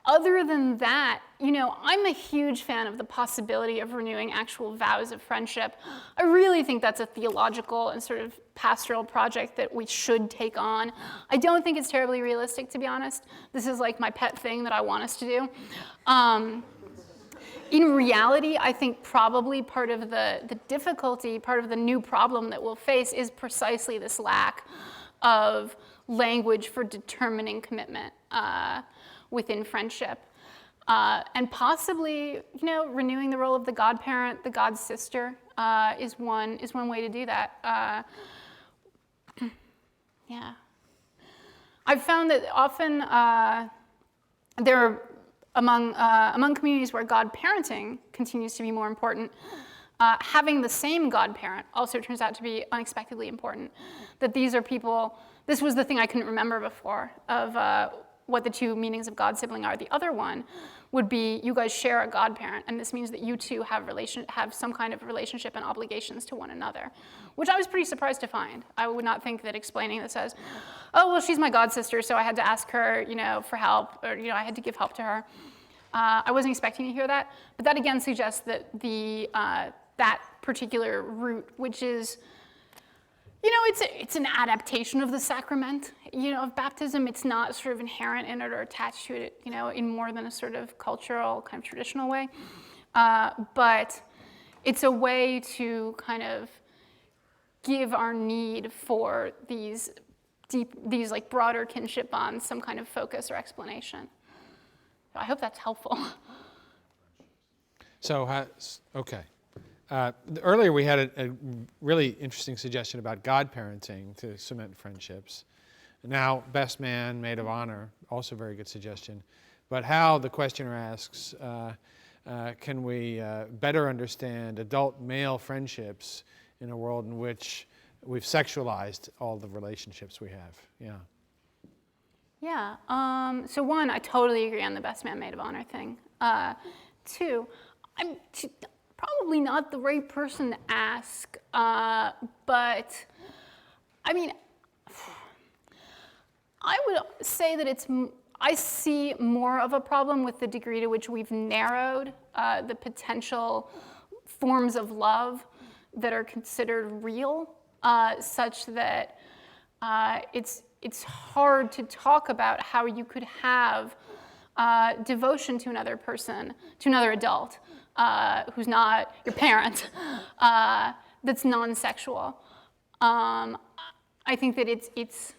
Other than that, I'm a huge fan of the possibility of renewing actual vows of friendship. I really think that's a theological and sort of pastoral project that we should take on. I don't think it's terribly realistic, to be honest. This is like my pet thing that I want us to do. In reality, I think probably part of the difficulty, part of the new problem that we'll face is precisely this lack of language for determining commitment within friendship. And possibly, renewing the role of the godparent, the god sister, is one way to do that. Yeah. I've found that often there are among communities where godparenting continues to be more important, having the same godparent also turns out to be unexpectedly important. That these are people, this was the thing I couldn't remember before of what the two meanings of god sibling are. The other one would be you guys share a godparent, and this means that you two have some kind of relationship and obligations to one another, which I was pretty surprised to find. I would not think that explaining this as, oh, well, she's my god sister, so I had to ask her, for help, or I had to give help to her. I wasn't expecting to hear that, but that again suggests that that particular route, which is, it's an adaptation of the sacrament, of baptism. It's not sort of inherent in it or attached to it, in more than a sort of cultural, kind of traditional way. But it's a way to kind of give our need for these these like broader kinship bonds some kind of focus or explanation. So I hope that's helpful. So, okay. Earlier we had a really interesting suggestion about godparenting to cement friendships. Now, best man, maid of honor, also a very good suggestion. But how, the questioner asks, can we better understand adult male friendships in a world in which we've sexualized all the relationships we have? Yeah. Yeah. So one, I totally agree on the best man, maid of honor thing. Two, I'm probably not the right person to ask, but I mean, I would say that I see more of a problem with the degree to which we've narrowed the potential forms of love that are considered real, such that it's hard to talk about how you could have devotion to another person, to another adult, who's not your parent, that's non-sexual. I think that it's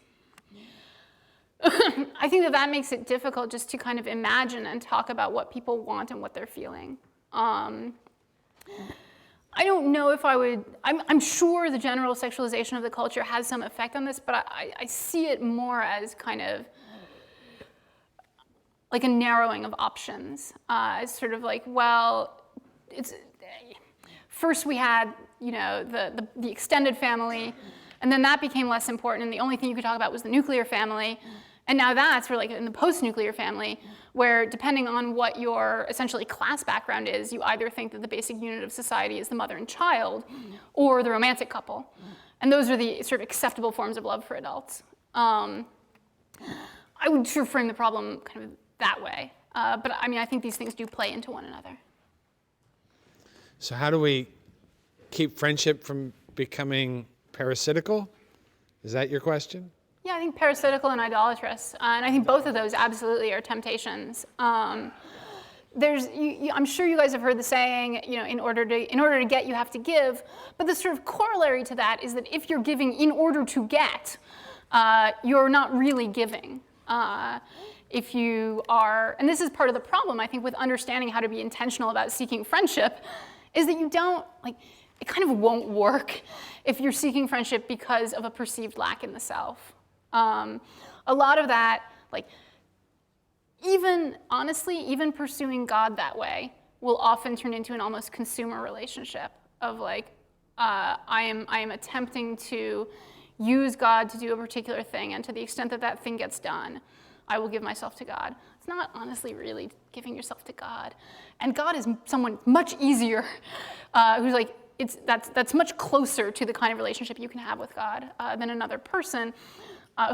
I think that makes it difficult just to kind of imagine and talk about what people want and what they're feeling. I don't know if I would, I'm sure the general sexualization of the culture has some effect on this, but I see it more as kind of like a narrowing of options. It's sort of like, well, first we had, the extended family, and then that became less important, and the only thing you could talk about was the nuclear family. And now we're like in the post-nuclear family, where depending on what your essentially class background is, you either think that the basic unit of society is the mother and child, or the romantic couple. And those are the sort of acceptable forms of love for adults. I would sort of frame the problem kind of that way. But I mean, I think these things do play into one another. So how do we keep friendship from becoming parasitical? Is that your question? Yeah, I think parasitical and idolatrous, and I think both of those absolutely are temptations. I'm sure you guys have heard the saying, in order to get, you have to give. But the sort of corollary to that is that if you're giving in order to get, you're not really giving. If you are, and this is part of the problem, I think, with understanding how to be intentional about seeking friendship, is that you don't, it kind of won't work if you're seeking friendship because of a perceived lack in the self. A lot of that, even pursuing God that way will often turn into an almost consumer relationship of I am attempting to use God to do a particular thing, and to the extent that that thing gets done, I will give myself to God. It's not honestly really giving yourself to God. And God is someone much easier, who's that's much closer to the kind of relationship you can have with God than another person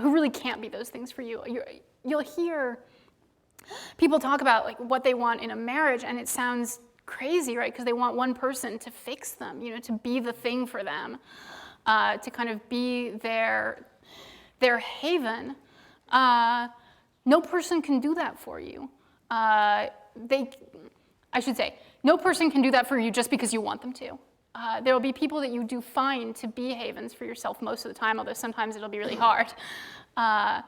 who really can't be those things for you. You'll hear people talk about what they want in a marriage, and it sounds crazy, right? Because they want one person to fix them, to be the thing for them, to kind of be their haven. No person can do that for you. No person can do that for you just because you want them to. There will be people that you do find to be havens for yourself most of the time, although sometimes it'll be really hard. But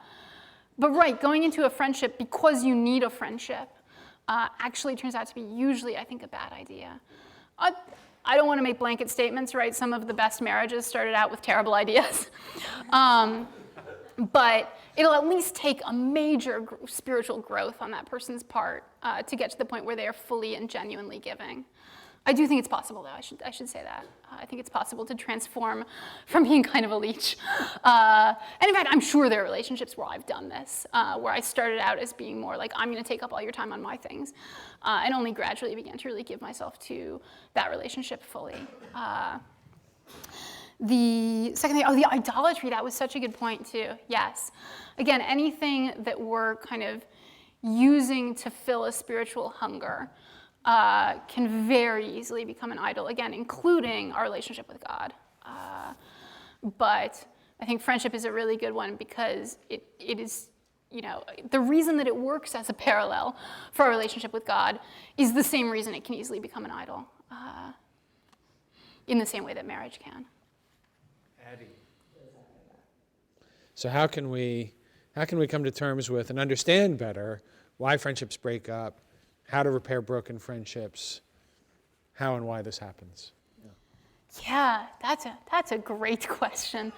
right, going into a friendship because you need a friendship actually turns out to be usually, I think, a bad idea. I don't want to make blanket statements, right? Some of the best marriages started out with terrible ideas. But it'll at least take a major spiritual growth on that person's part to get to the point where they are fully and genuinely giving. I do think it's possible, though. I should say that. I think it's possible to transform from being kind of a leech. And in fact, I'm sure there are relationships where I've done this, where I started out as being more I'm going to take up all your time on my things, and only gradually began to really give myself to that relationship fully. The second thing, the idolatry, that was such a good point, too. Yes. Again, anything that we're kind of using to fill a spiritual hunger can very easily become an idol, again, including our relationship with God. But I think friendship is a really good one because it is, the reason that it works as a parallel for our relationship with God is the same reason it can easily become an idol, in the same way that marriage can. So how can we come to terms with and understand better why friendships break up, how to repair broken friendships, how and why this happens? Yeah, that's a great question.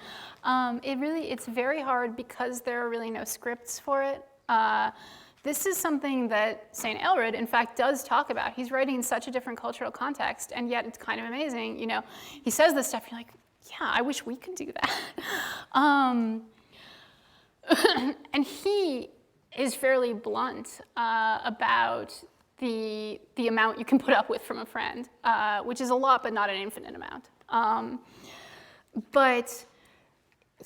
It's very hard because there are really no scripts for it. This is something that St. Aelred, in fact, does talk about. He's writing in such a different cultural context, and yet it's kind of amazing. You know, he says this stuff, you're like, yeah, I wish we could do that. And he is fairly blunt about the amount you can put up with from a friend, which is a lot, but not an infinite amount. But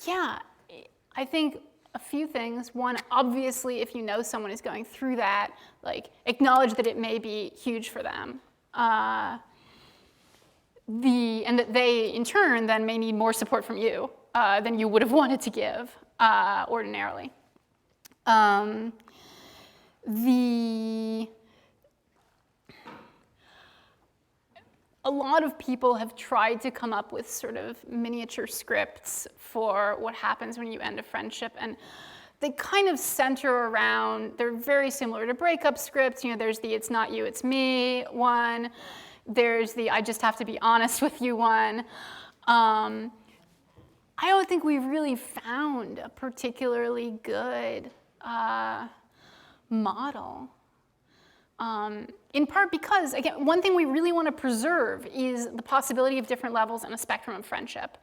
yeah, I think a few things. One, obviously, if you know someone is going through that, like, acknowledge that it may be huge for them. And that they, in turn, then may need more support from you than you would have wanted to give ordinarily. A lot of people have tried to come up with sort of miniature scripts for what happens when you end a friendship, and they kind of center around, they're very similar to breakup scripts. You know, there's the "it's not you, it's me" one. There's the "I just have to be honest with you" one. I don't think we've really found a particularly good model. In part because, again, one thing we really want to preserve is the possibility of different levels in a spectrum of friendship.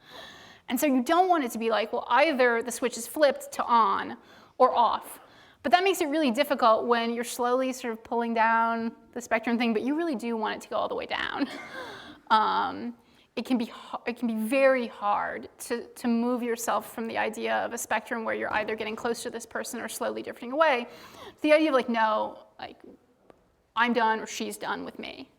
And so you don't want it to be like, well, either the switch is flipped to on or off. But that makes it really difficult when you're slowly sort of pulling down the spectrum thing, but you really do want it to go all the way down. It can be very hard to move yourself from the idea of a spectrum where you're either getting close to this person or slowly drifting away, to the idea of like, no, like, I'm done or she's done with me.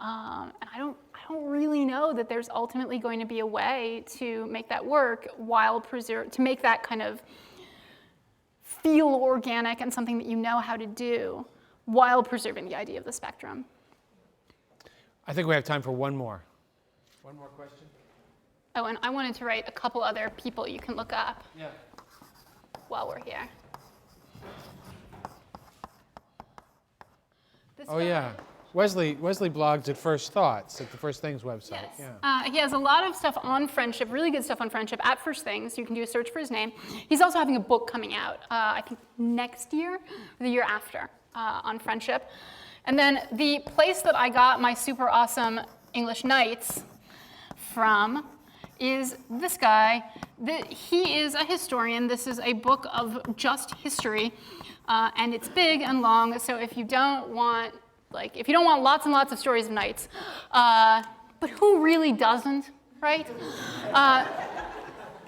And I don't really know that there's ultimately going to be a way to make that work to make that kind of feel organic and something that you know how to do while preserving the idea of the spectrum. I think we have time for one more. One more question? Oh, and I wanted to write a couple other people you can look up while we're here. Yeah. Wesley blogs at First Thoughts, at the First Things website. Yes. Yeah. He has a lot of stuff on friendship, really good stuff on friendship at First Things. You can do a search for his name. He's also having a book coming out, I think next year, or the year after, on friendship. And then the place that I got my super awesome English Nights from is this guy. He is a historian. This is a book of just history, and it's big and long. So if you don't want lots and lots of stories of knights, but who really doesn't, right?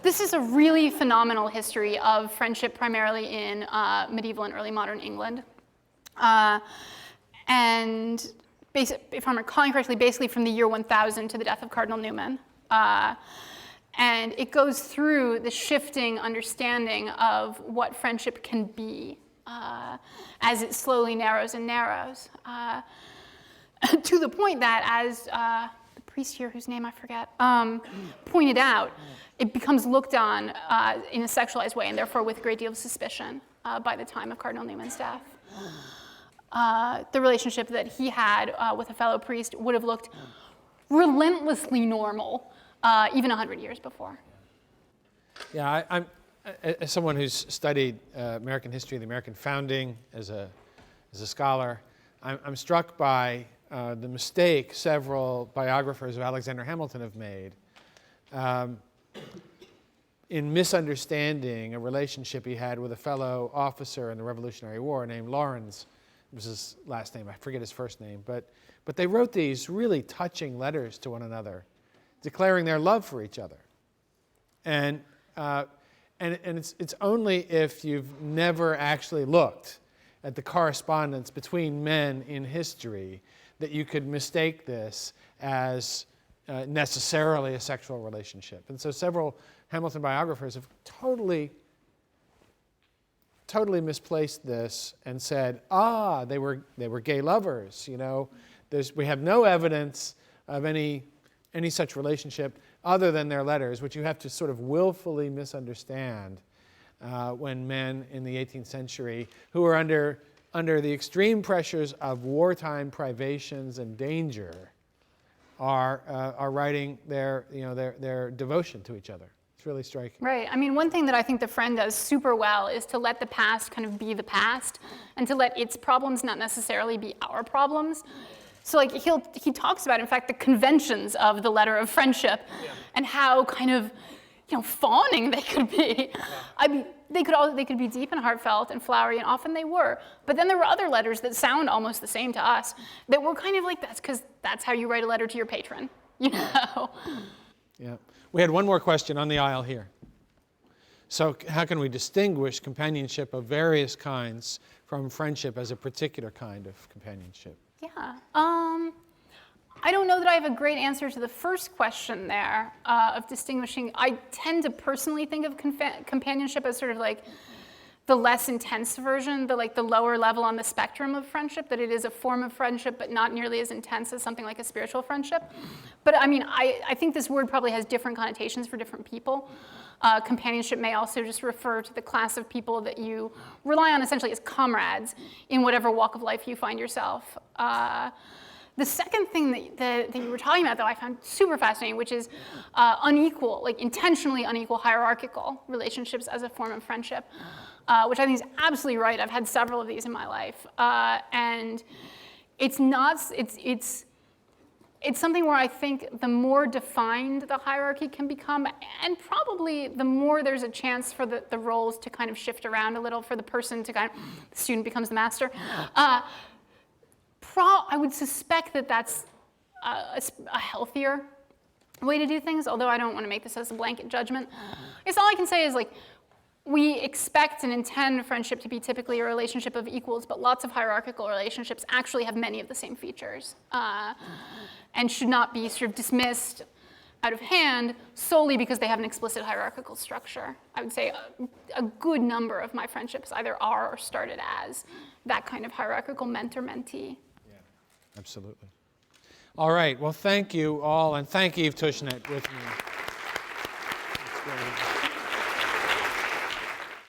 This is a really phenomenal history of friendship, primarily in medieval and early modern England. And if I'm recalling correctly, basically from the year 1000 to the death of Cardinal Newman. And it goes through the shifting understanding of what friendship can be as it slowly narrows and narrows. To the point that, as the priest here, whose name I forget, pointed out, it becomes looked on in a sexualized way, and therefore with a great deal of suspicion by the time of Cardinal Newman's death. The relationship that he had with a fellow priest would have looked relentlessly normal even 100 years before. Yeah, I'm as someone who's studied American history, the American founding as a scholar, I'm struck by the mistake several biographers of Alexander Hamilton have made in misunderstanding a relationship he had with a fellow officer in the Revolutionary War named Lawrence. It was his last name. I forget his first name. But they wrote these really touching letters to one another, declaring their love for each other. And it's only if you've never actually looked at the correspondence between men in history that you could mistake this as necessarily a sexual relationship. And so several Hamilton biographers have totally misplaced this and said, they were gay lovers. You know, we have no evidence of any such relationship other than their letters, which you have to sort of willfully misunderstand when men in the 18th century, who were under the extreme pressures of wartime privations and danger, are writing their devotion to each other. It's really striking. Right. I mean, one thing that I think The Friend does super well is to let the past kind of be the past, and to let its problems not necessarily be our problems. So like he talks about, in fact, the conventions of the letter of friendship, and how kind of fawning they could be. Yeah. I mean, they could be deep and heartfelt and flowery, and often they were. But then there were other letters that sound almost the same to us that were kind of like, that's because that's how you write a letter to your patron, Yeah. We had one more question on the aisle here. So how can we distinguish companionship of various kinds from friendship as a particular kind of companionship? Yeah. I don't know that I have a great answer to the first question there of distinguishing. I tend to personally think of companionship as sort of like the less intense version, the lower level on the spectrum of friendship, that it is a form of friendship, but not nearly as intense as something like a spiritual friendship. But I mean, I think this word probably has different connotations for different people. Companionship may also just refer to the class of people that you rely on essentially as comrades in whatever walk of life you find yourself. The second thing that you were talking about, though, I found super fascinating, which is unequal, like intentionally unequal hierarchical relationships as a form of friendship, which I think is absolutely right. I've had several of these in my life, and it's something where I think the more defined the hierarchy can become, and probably the more there's a chance for the roles to kind of shift around a little, for the person to the student becomes the master. I would suspect that that's a healthier way to do things, although I don't want to make this as a blanket judgment. I guess all I can say is, like, we expect and intend friendship to be typically a relationship of equals, but lots of hierarchical relationships actually have many of the same features and should not be sort of dismissed out of hand solely because they have an explicit hierarchical structure. I would say a good number of my friendships either are or started as that kind of hierarchical mentor-mentee. Yeah, absolutely. All right, well, thank you all, and thank Eve Tushnet with me.